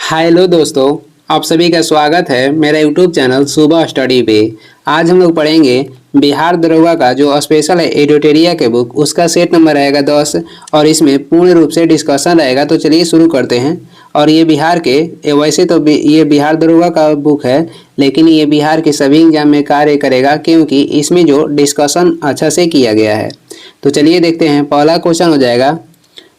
Hello दोस्तों, आप सभी का स्वागत है मेरा यूट्यूब चैनल सुबह स्टडी पे। आज हम लोग पढ़ेंगे बिहार दरोगा का जो स्पेशल है एडिटोरिया के बुक, उसका सेट नंबर रहेगा 10 और इसमें पूर्ण रूप से डिस्कशन रहेगा। तो चलिए शुरू करते हैं। और ये बिहार के वैसे तो ये बिहार दरोगा का बुक है, लेकिन ये बिहार के सभी एग्जाम में कार्य करेगा क्योंकि इसमें जो डिस्कशन अच्छा से किया गया है। तो चलिए देखते हैं। पहला क्वेश्चन हो जाएगा,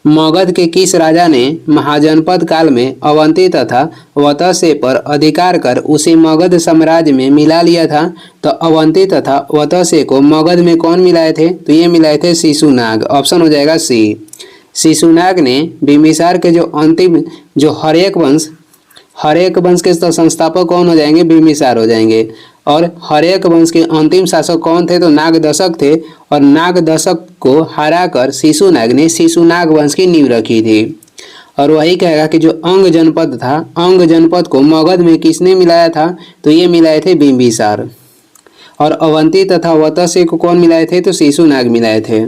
मगध के किस राजा ने महाजनपद काल में अवंती तथा वतसे पर अधिकार कर उसे मगध साम्राज्य में मिला लिया था? तो अवंती तथा वतसे को मगध में कौन मिलाए थे? तो ये मिलाए थे शिशुनाग। ऑप्शन हो जाएगा सी। शिशुनाग ने बिंबिसार के जो अंतिम जो हर्यक वंश के संस्थापक कौन हो जाएंगे? बिंबिसार हो जाएंगे। और हर्यक वंश के अंतिम शासक कौन थे? तो नागदशक थे। और नागदशक को हराकर शिशुनाग ने शिशुनाग वंश की नींव रखी थी। और वही कहेगा कि जो अंग जनपद था, अंग जनपद को मगध में किसने मिलाया था? तो ये मिलाए थे बिंबिसार। और अवंती तथा वतसे को कौन मिलाए थे? तो शिशुनाग मिलाए थे।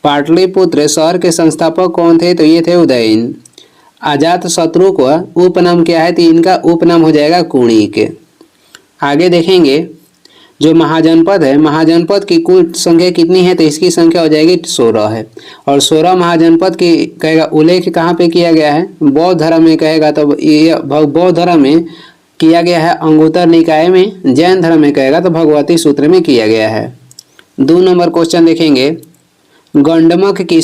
पाटलिपुत्र शहर के संस्थापक कौन थे? तो ये थे उदयन। अजात शत्रु को उपनाम क्या है? तो इनका उपनाम हो जाएगा कुणिक। आगे देखेंगे, जो महाजनपद है, महाजनपद की कुल संख्या कितनी है? तो इसकी संख्या हो जाएगी 16 है। और 16 महाजनपद की कहेगा उल्लेख कहाँ पे किया गया है? बौद्ध धर्म में कहेगा तो ये बौद्ध धर्म में किया गया है अंगुत्तर निकाय में। जैन धर्म में कहेगा तो भगवती सूत्र में किया गया है। 2 नंबर क्वेश्चन देखेंगे, गंडमक की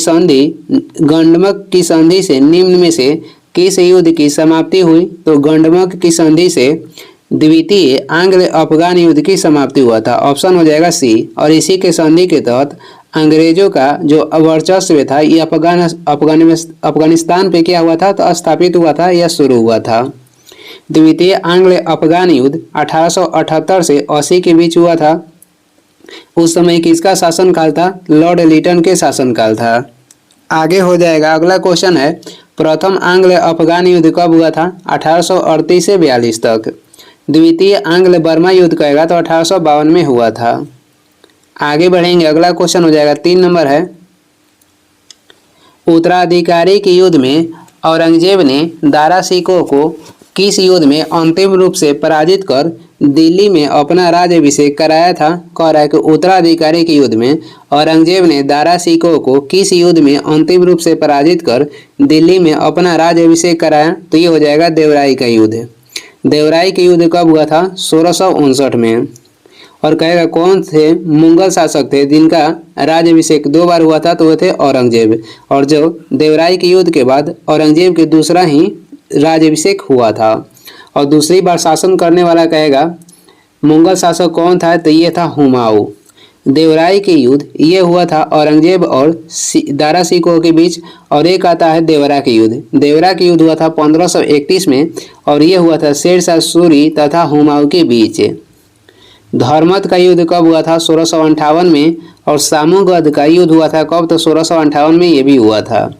संधि से निम्न में से किस युद्ध की समाप्ति हुई? तो गंडमक की संधि से द्वितीय आंग्ल अफगान युद्ध की समाप्ति हुआ था। ऑप्शन हो जाएगा सी। और इसी के संधि के तहत अंग्रेजों का जो वर्चस्व था ये अफगानिस्तान पे क्या हुआ था? तो स्थापित हुआ था या शुरू हुआ था। द्वितीय आंग्ल अफगान युद्ध 1878 से 80 के बीच हुआ था। उस समय किसका शासनकाल था? लॉर्ड लिटन के शासनकाल था। आगे हो जाएगा, अगला क्वेश्चन है, प्रथम आंग्ल अफगान युद्ध कब हुआ था? 1838 से 42 तक। द्वितीय आंग्ल बर्मा युद्ध कहेगा तो 1852 में हुआ था। आगे बढ़ेंगे, अगला क्वेश्चन हो जाएगा 3 नंबर है, उत्तराधिकारी के युद्ध में औरंगजेब ने दारा सिकोह को किस युद्ध में अंतिम रूप से पराजित कर दिल्ली में अपना राज्याभिषेक कराया था? कह रहा है कि उत्तराधिकारी के युद्ध में औरंगजेब ने दारा सिकोह को किस युद्ध में अंतिम रूप से पराजित कर दिल्ली में अपना राज्याभिषेक कराया? तो ये हो जाएगा देवराई का युद्ध। देवराई के युद्ध कब हुआ था? 1659 में। और कहेगा कौन थे मुगल शासक थे जिनका राज्याभिषेक 2 बार हुआ था? तो वो थे औरंगजेब। और जो देवराई के युद्ध के बाद औरंगजेब के दूसरा ही राज्याभिषेक हुआ था। और दूसरी बार शासन करने वाला कहेगा मुगल शासक कौन था? तो ये था हुमायूं। देवराई के युद्ध ये हुआ था औरंगजेब और दारा सिकोह के बीच। और एक आता है देवरा के युद्ध। देवरा के युद्ध हुआ था 1531 में और ये हुआ था शेरशाह सूरी तथा हुमायूं के बीच। धर्मत का युद्ध कब हुआ था? 1658 में। और सामूगढ़ का युद्ध हुआ था कब? तो 1658 में ये भी हुआ था।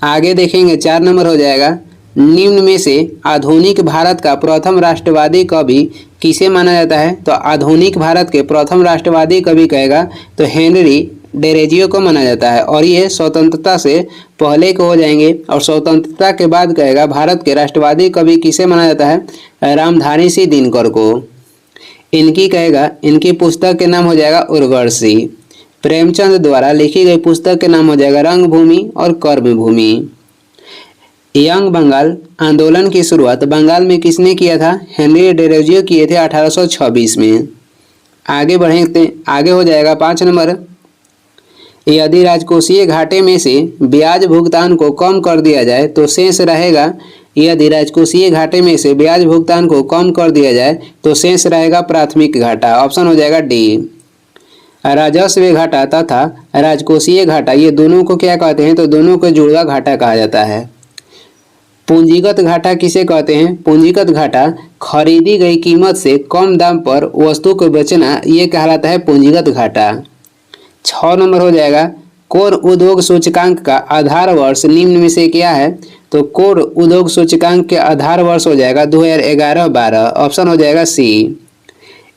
आगे देखेंगे, 4 नंबर हो जाएगा, निम्न में से आधुनिक भारत का प्रथम राष्ट्रवादी कवि किसे माना जाता है? तो आधुनिक भारत के प्रथम राष्ट्रवादी कवि कहेगा तो हेनरी डेरेजियो को माना जाता है। और ये स्वतंत्रता से पहले को हो जाएंगे। और स्वतंत्रता के बाद कहेगा भारत के राष्ट्रवादी कवि किसे माना जाता है? रामधारी सिंह दिनकर को। इनकी कहेगा इनकी पुस्तक के नाम हो जाएगा उर्वशी। प्रेमचंद द्वारा लिखी गई पुस्तक के नाम हो जाएगा रंगभूमि और कर्मभूमि। यंग बंगाल आंदोलन की शुरुआत बंगाल में किसने किया था? हेनरी डेरोजियो किए थे 1826 में। आगे बढ़ेंगे, आगे हो जाएगा 5 नंबर, यदि राजकोषीय घाटे में से ब्याज भुगतान को कम कर दिया जाए तो शेष रहेगा। यदि राजकोषीय घाटे में से ब्याज भुगतान को कम कर दिया जाए तो शेष रहेगा प्राथमिक घाटा। ऑप्शन हो जाएगा डी। राजस्व घाटा तथा राजकोषीय घाटा ये दोनों को क्या कहते हैं? तो दोनों को जुड़वा घाटा कहा जाता है। पूंजीगत घाटा किसे कहते हैं? पूंजीगत घाटा खरीदी गई कीमत से कम दाम पर वस्तु को बेचना, ये कहलाता है पूंजीगत घाटा। 6 नंबर हो जाएगा, कोर उद्योग सूचकांक का आधार वर्ष निम्न में से क्या है? तो कोर उद्योग सूचकांक के आधार वर्ष हो जाएगा 2011-12। ऑप्शन हो जाएगा सी।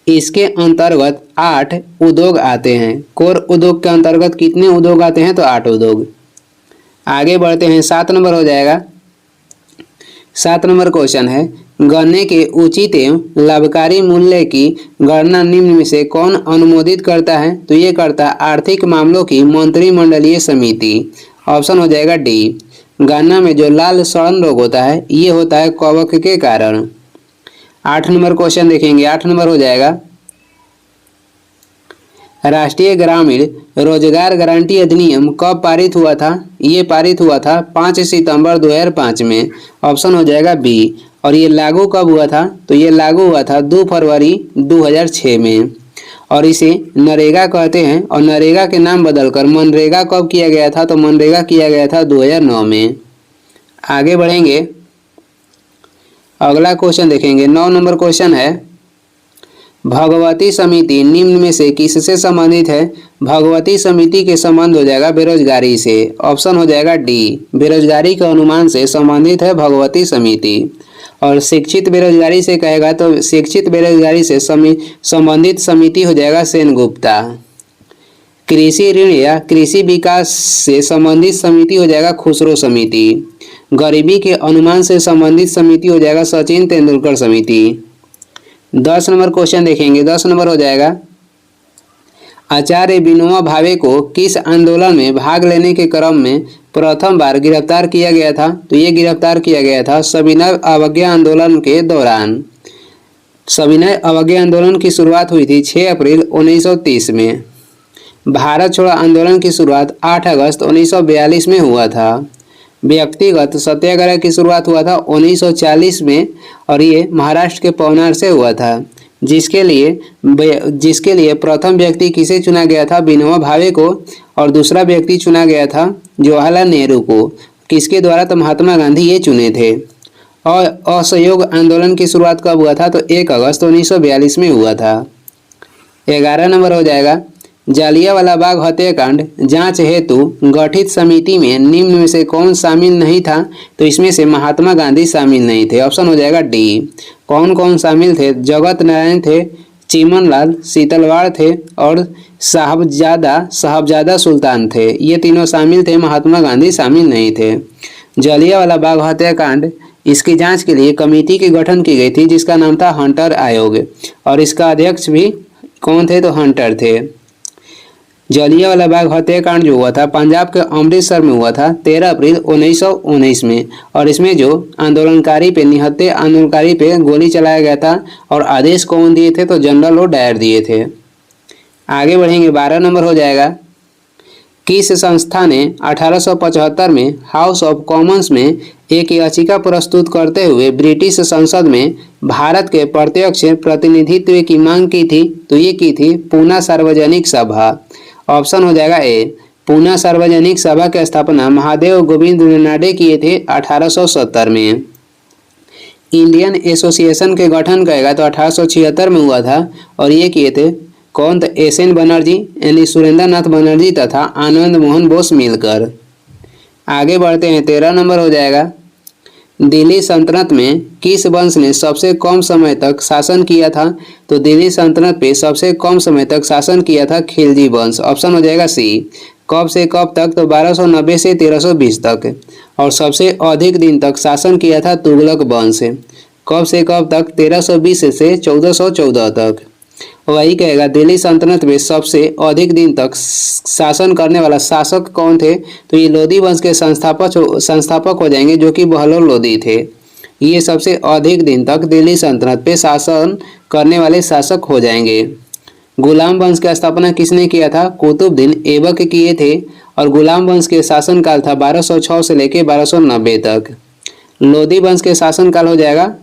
इसके अंतर्गत 8 उद्योग आते हैं। कोर उद्योग के अंतर्गत कितने उद्योग आते हैं? तो 8 उद्योग। आगे बढ़ते हैं, 7 नंबर हो जाएगा, 7 नंबर क्वेश्चन है, गन्ने के उचित एवं लाभकारी मूल्य की गणना निम्न में से कौन अनुमोदित करता है? तो ये करता है आर्थिक मामलों की मंत्रिमंडलीय समिति। ऑप्शन हो जाएगा डी। गन्ना में जो लाल सड़न रोग होता है ये होता है कवक के कारण। 8 नंबर क्वेश्चन देखेंगे, 8 नंबर हो जाएगा, राष्ट्रीय ग्रामीण रोजगार गारंटी अधिनियम कब पारित हुआ था? ये पारित हुआ था 5 सितंबर 2005 में। ऑप्शन हो जाएगा बी। और ये लागू कब हुआ था? तो ये लागू हुआ था 2 फरवरी 2006 में। और इसे नरेगा कहते हैं और नरेगा के नाम बदलकर मनरेगा कब किया गया था? तो मनरेगा किया गया था 2009 में। आगे बढ़ेंगे, अगला क्वेश्चन देखेंगे। 9 नंबर क्वेश्चन है, भगवती समिति निम्न में से किससे संबंधित है? भगवती समिति के संबंध हो जाएगा बेरोजगारी से। ऑप्शन हो जाएगा डी। बेरोजगारी के अनुमान से संबंधित है भगवती समिति। और शिक्षित बेरोजगारी से कहेगा तो शिक्षित बेरोजगारी से संबंधित समिति हो जाएगा सेनगुप्ता। कृषि ऋण या कृषि विकास से संबंधित समिति हो जाएगा खुसरो समिति। गरीबी के अनुमान से संबंधित समिति हो जाएगा सचिन तेंदुलकर समिति। 10 नंबर क्वेश्चन देखेंगे, 10 नंबर हो जाएगा, आचार्य विनोबा भावे को किस आंदोलन में भाग लेने के क्रम में प्रथम बार गिरफ्तार किया गया था? तो ये गिरफ्तार किया गया था सविनय अवज्ञा आंदोलन के दौरान। सविनय अवज्ञा आंदोलन की शुरुआत हुई थी 6 अप्रैल 1930 में। भारत छोड़ो आंदोलन की शुरुआत 8 अगस्त 1942 में हुआ था। व्यक्तिगत सत्याग्रह की शुरुआत हुआ था 1940 में और ये महाराष्ट्र के पवनार से हुआ था, जिसके लिए प्रथम व्यक्ति किसे चुना गया था? विनोबा भावे को। और दूसरा व्यक्ति चुना गया था जवाहरलाल नेहरू को। किसके द्वारा? तो महात्मा गांधी ये चुने थे। और असहयोग आंदोलन की शुरुआत कब हुआ था? तो 1 अगस्त 1942 में हुआ था। 11 नंबर हो जाएगा, जालियांवाला बाग हत्याकांड जांच हेतु गठित समिति में निम्न में से कौन शामिल नहीं था? तो इसमें से महात्मा गांधी शामिल नहीं थे। ऑप्शन हो जाएगा डी। कौन कौन शामिल थे? जगत नारायण थे, चिमनलाल सीतलवाड़ थे और साहबजादा सुल्तान थे। ये तीनों शामिल थे, महात्मा गांधी शामिल नहीं थे। जालियांवाला बाग हत्याकांड, इसकी जांच के लिए कमेटी की गठन की गई थी जिसका नाम था हंटर आयोग और इसका अध्यक्ष भी कौन थे? तो हंटर थे। जालियांवाला बाग हत्याकांड जो हुआ था पंजाब के अमृतसर में हुआ था 13 अप्रैल 1919 में। और इसमें जो निहत्थे आंदोलनकारी पे गोली चलाया गया था और आदेश कौन दिए थे? तो जनरल ओ डायर दिए थे। आगे बढ़ेंगे, 12 नंबर हो जाएगा, किस संस्था ने 1875 में हाउस ऑफ कॉमन्स में एक याचिका प्रस्तुत करते हुए ब्रिटिश संसद में भारत के प्रत्यक्ष प्रतिनिधित्व की मांग की थी? तो ये की थी पूना सार्वजनिक सभा। ऑप्शन हो जाएगा ए। पूना सार्वजनिक सभा की स्थापना महादेव गोविंद रनाडे किए थे 1870 में। इंडियन एसोसिएशन के गठन करेगा तो 1876 में हुआ था और ये किए थे कौन? तो एस.एन. बनर्जी यानी सुरेंद्र नाथ बनर्जी तथा आनंद मोहन बोस मिलकर। आगे बढ़ते हैं, 13 नंबर हो जाएगा, दिल्ली सल्तनत में किस वंश ने सबसे कम समय तक शासन किया था? तो दिल्ली सल्तनत पे सबसे कम समय तक शासन किया था खिलजी वंश। ऑप्शन हो जाएगा सी। कब से कब तक? तो 1290 से 1320 तक। और सबसे अधिक दिन तक शासन किया था तुगलक वंश। कब से कब तक? 1320 से 1414 तक। वही कहेगा दिल्ली सल्तनत में सबसे अधिक दिन तक शासन करने वाला शासक कौन थे? तो ये लोधी वंश के संस्थापक हो जाएंगे जो कि बहलोल लोधी थे। ये सबसे अधिक दिन तक दिल्ली सल्तनत पे शासन करने वाले शासक हो जाएंगे। गुलाम वंश की स्थापना किसने किया था? कुतुबुद्दीन ऐबक किए थे और गुलाम वंश के शासनकाल था 1206 से लेकर 1290 तक। लोधी वंश के शासनकाल हो जाएगा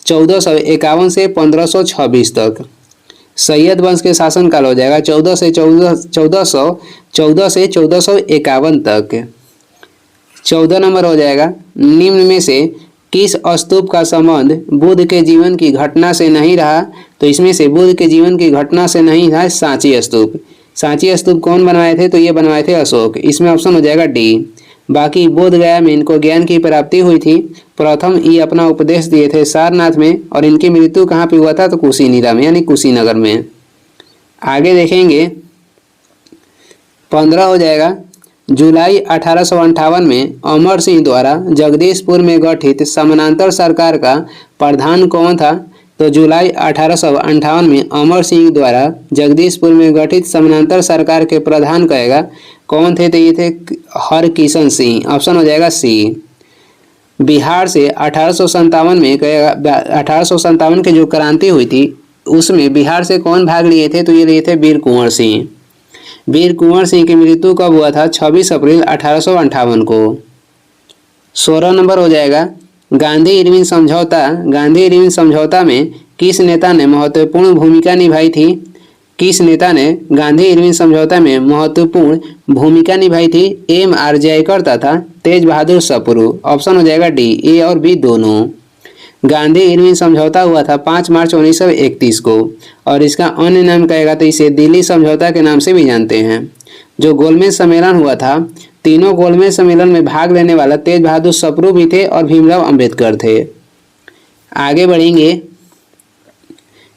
1451 से 1526 तक। सैयद वंश के शासनकाल हो जाएगा 14 से 1451 तक। 14 नंबर हो जाएगा, निम्न में से किस स्तूप का संबंध बुद्ध के जीवन की घटना से नहीं रहा? तो इसमें से बुद्ध के जीवन की घटना से नहीं रहा सांची स्तूप। सांची स्तूप कौन बनवाए थे? तो ये बनवाए थे अशोक। इसमें ऑप्शन हो जाएगा डी। बाकी बोध गया में इनको ज्ञान की प्राप्ति हुई थी। प्रथम ये अपना उपदेश दिए थे सारनाथ में और इनकी मृत्यु कहाँ पे हुआ था? तो कुशीनीरा में यानी कुशीनगर में। आगे देखेंगे 15 हो जाएगा, जुलाई 1858 में अमर सिंह द्वारा जगदीशपुर में गठित समानांतर सरकार का प्रधान कौन था? तो जुलाई 1858 में अमर सिंह द्वारा जगदीशपुर में गठित समानांतर सरकार के प्रधान कहेगा कौन थे? तो ये थे हरकिशन सिंह। ऑप्शन हो जाएगा सी। बिहार से 1857 में कहेगा 1857 की जो क्रांति हुई थी उसमें बिहार से कौन भाग लिए थे? तो ये लिए थे वीर कुंवर सिंह। वीर कुंवर सिंह की मृत्यु कब हुआ था? 26 अप्रैल 1858 को। 16 नंबर हो जाएगा गांधी इरविन समझौता। गांधी इरविन समझौता में किस नेता ने महत्वपूर्ण भूमिका निभाई थी? किस नेता ने गांधी इरविन समझौता में महत्वपूर्ण भूमिका निभाई थी? M.R. जयकर तथा तेज बहादुर सप्रू। ऑप्शन हो जाएगा डी, ए और बी दोनों। गांधी इरविन समझौता हुआ था 5 मार्च 1931 को और इसका अन्य नाम कहेगा तो इसे दिल्ली समझौता के नाम से भी जानते हैं। जो गोलमेज सम्मेलन हुआ था, तीनों गोलमेज सम्मेलन में भाग लेने वाला तेज बहादुर सप्रू भी थे और भीमराव अंबेडकर थे। आगे बढ़ेंगे,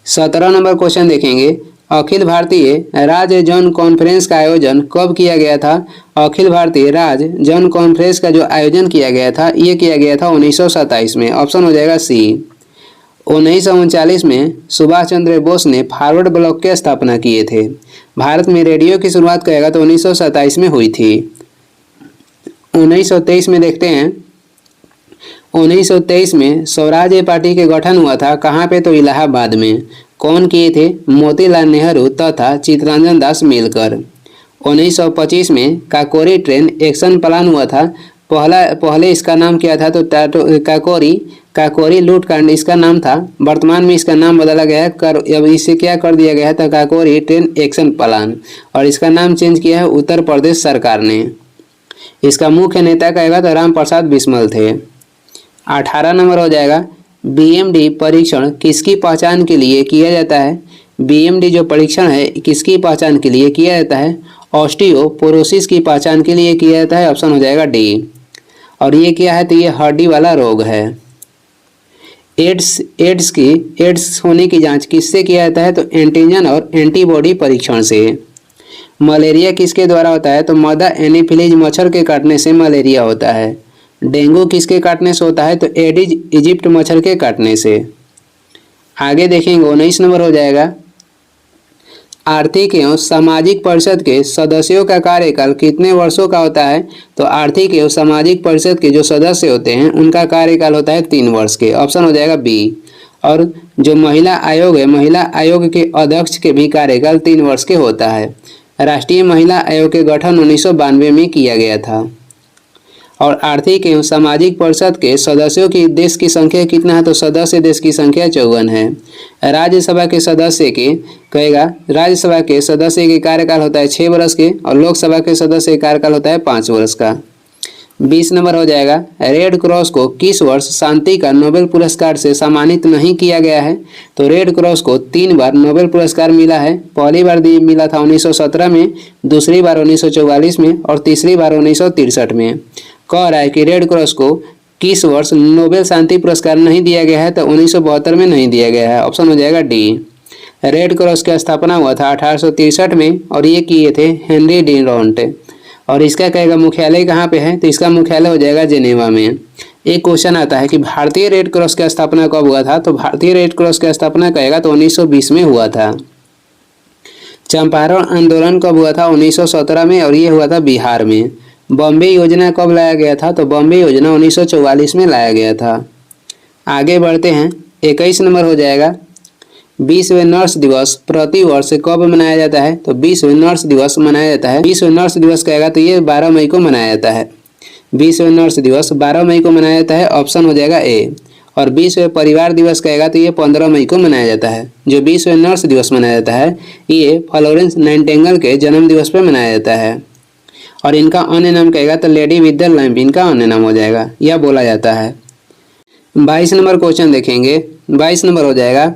17 नंबर क्वेश्चन देखेंगे। अखिल भारतीय राज्य जन कॉन्फ्रेंस का आयोजन कब किया गया था? अखिल भारतीय राज्य जन कॉन्फ्रेंस का जो आयोजन किया गया था ये किया गया था 1927 में। ऑप्शन हो जाएगा सी। 1939 में सुभाष चंद्र बोस ने फॉरवर्ड ब्लॉक की स्थापना किए थे। भारत में रेडियो की शुरुआत कहेगा तो 1927 में हुई थी। 1923 में देखते हैं, 1923 में स्वराज्य पार्टी के गठन हुआ था। कहाँ पे? तो इलाहाबाद में। कौन किए थे? मोतीलाल नेहरू तथा चित्तरंजन दास मिलकर। 1925 में काकोरी ट्रेन एक्शन प्लान हुआ था। पहले इसका नाम क्या था? तो काकोरी लूटकांड इसका नाम था। वर्तमान में इसका नाम बदला गया है, अब इसे क्या कर दिया गया है? तो काकोरी ट्रेन एक्शन प्लान, और इसका नाम चेंज किया है उत्तर प्रदेश सरकार ने। इसका मुख्य नेता कहेगा तो राम प्रसाद बिस्मल थे। 18 नंबर हो जाएगा BMD परीक्षण किसकी पहचान के लिए किया जाता है? BMD जो परीक्षण है किसकी पहचान के लिए किया जाता है? ऑस्टियोपोरोसिस की पहचान के लिए किया जाता है। ऑप्शन हो जाएगा डी। और ये क्या है? तो ये हड्डी वाला रोग है। एड्स होने की जांच किससे किया जाता है? तो एंटीजन और एंटीबॉडी परीक्षण से। मलेरिया किसके द्वारा होता है? तो मदा एनीफिलीज मच्छर के काटने से मलेरिया होता है। डेंगू किसके काटने से होता है? तो एडिज इजिप्ट मच्छर के काटने से। आगे देखेंगे, 19 नंबर हो जाएगा आर्थिक एवं सामाजिक परिषद के सदस्यों का कार्यकाल कितने वर्षों का होता है? तो आर्थिक एवं सामाजिक परिषद के जो सदस्य होते हैं उनका कार्यकाल होता है 3 वर्ष के। ऑप्शन हो जाएगा बी। और जो महिला आयोग है, महिला आयोग के अध्यक्ष के भी कार्यकाल 3 वर्ष के होता है। राष्ट्रीय महिला आयोग के गठन 1992 में किया गया था। और आर्थिक एवं सामाजिक परिषद के सदस्यों की देश की संख्या कितना है? तो सदस्य देश की संख्या 54 है। राज्यसभा के सदस्य के कहेगा, राज्यसभा के सदस्य के कार्यकाल होता है 6 वर्ष के और लोकसभा के सदस्य का कार्यकाल होता है 5 वर्ष का। 20 नंबर हो जाएगा रेड क्रॉस को किस वर्ष शांति का नोबेल पुरस्कार से सम्मानित नहीं किया गया है? तो रेड क्रॉस को 3 बार नोबेल पुरस्कार मिला है। पहली बार मिला था 1917 में, दूसरी बार 1944 में और तीसरी बार 1963 में। कह रहा है कि रेड क्रॉस को किस वर्ष नोबेल शांति पुरस्कार नहीं दिया गया है? तो 1972 में नहीं दिया गया है। ऑप्शन हो जाएगा डी। रेड क्रॉस की स्थापना हुआ था 1863 में और ये किए थे हेनरी डी. और इसका कहेगा मुख्यालय कहाँ पे है? तो इसका मुख्यालय हो जाएगा जेनेवा में। एक क्वेश्चन आता है कि भारतीय रेड क्रॉस की स्थापना कब हुआ था? तो भारतीय रेड क्रॉस की स्थापना कहेगा तो 1920 में हुआ था। चंपारण आंदोलन कब हुआ था? 1917 में और ये हुआ था बिहार में। बॉम्बे योजना कब लाया गया था? तो बॉम्बे योजना 1944 में लाया गया था। आगे बढ़ते हैं, 21 नंबर हो जाएगा विश्व नर्स दिवस प्रति वर्ष कब मनाया जाता है? तो विश्व नर्स दिवस मनाया जाता है, विश्व नर्स दिवस कहेगा तो ये 12 मई को मनाया जाता है। विश्व नर्स दिवस 12 मई को मनाया जाता है। ऑप्शन हो जाएगा ए। और विश्व परिवार दिवस कहेगा तो ये 15 मई को मनाया जाता है। जो विश्व नर्स दिवस मनाया जाता है ये फ्लोरेंस नाइटिंगेल के जन्म दिवस पर मनाया जाता है। और इनका अन्य नाम कहेगा तो लेडी विद द लैम्प इनका अन्य नाम हो जाएगा, यह बोला जाता है। 22 नंबर क्वेश्चन देखेंगे। 22 नंबर हो जाएगा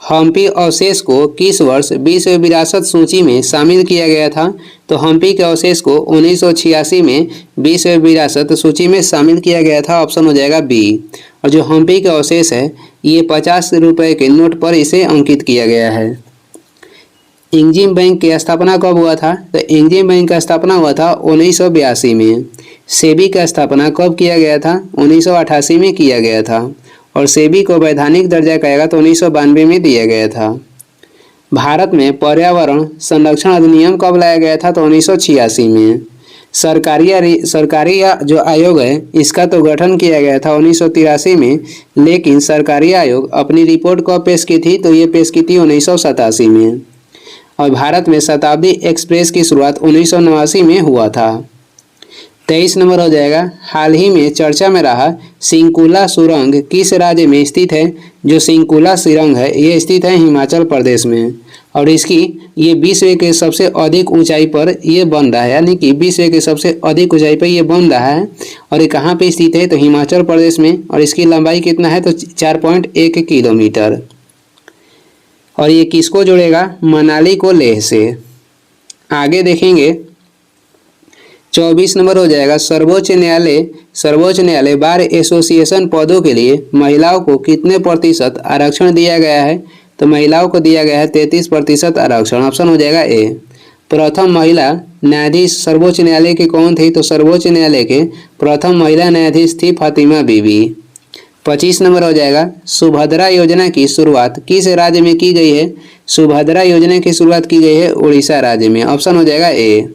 हम्पी अवशेष को किस वर्ष विश्व विरासत सूची में शामिल किया गया था? तो हम्पी के अवशेष को 1986 में विश्व विरासत सूची में शामिल किया गया था। ऑप्शन हो जाएगा बी। और जो हम्पी का अवशेष है ये 50 रुपये के नोट पर इसे अंकित किया गया है। इंजिम बैंक की स्थापना कब हुआ था? तो इंजिम बैंक का स्थापना हुआ था 1982 में। सेबी का स्थापना कब किया गया था? 1988 में किया गया था। और सेबी को वैधानिक दर्जा कहेगा तो 1992 में दिया गया था। भारत में पर्यावरण संरक्षण अधिनियम कब लाया गया था? तो 1986 में। सरकारी जो आयोग है इसका तो गठन किया गया था 1983 में, लेकिन सरकारी आयोग अपनी रिपोर्ट कब पेश की थी? तो ये पेश की थी 1987 में। और भारत में शताब्दी एक्सप्रेस की शुरुआत 1989 में हुआ था। 23 नंबर हो जाएगा, हाल ही में चर्चा में रहा सिंकुला सुरंग किस राज्य में स्थित है? जो सिंकुला सुरंग है ये स्थित है हिमाचल प्रदेश में। और इसकी ये विश्व के सबसे अधिक ऊंचाई पर ये बन रहा है, यानी कि विश्व के सबसे अधिक ऊंचाई पर ये बन रहा है। और ये कहाँ पे स्थित है? तो हिमाचल प्रदेश में। और इसकी लंबाई कितना है? तो 4.1 किलोमीटर। और ये किसको जोड़ेगा? मनाली को लेह से। आगे देखेंगे 24 नंबर हो जाएगा, सर्वोच्च न्यायालय बार एसोसिएशन पदों के लिए महिलाओं को कितने प्रतिशत आरक्षण दिया गया है? तो महिलाओं को दिया गया है 33% आरक्षण। ऑप्शन हो जाएगा ए। प्रथम महिला न्यायाधीश सर्वोच्च न्यायालय के कौन थे? तो सर्वोच्च न्यायालय के प्रथम महिला न्यायाधीश थी फातिमा बीबी। 25 नंबर हो जाएगा, सुभद्रा योजना की शुरुआत किस राज्य में की गई है? सुभद्रा योजना की शुरुआत की गई है उड़ीसा राज्य में। ऑप्शन हो जाएगा ए।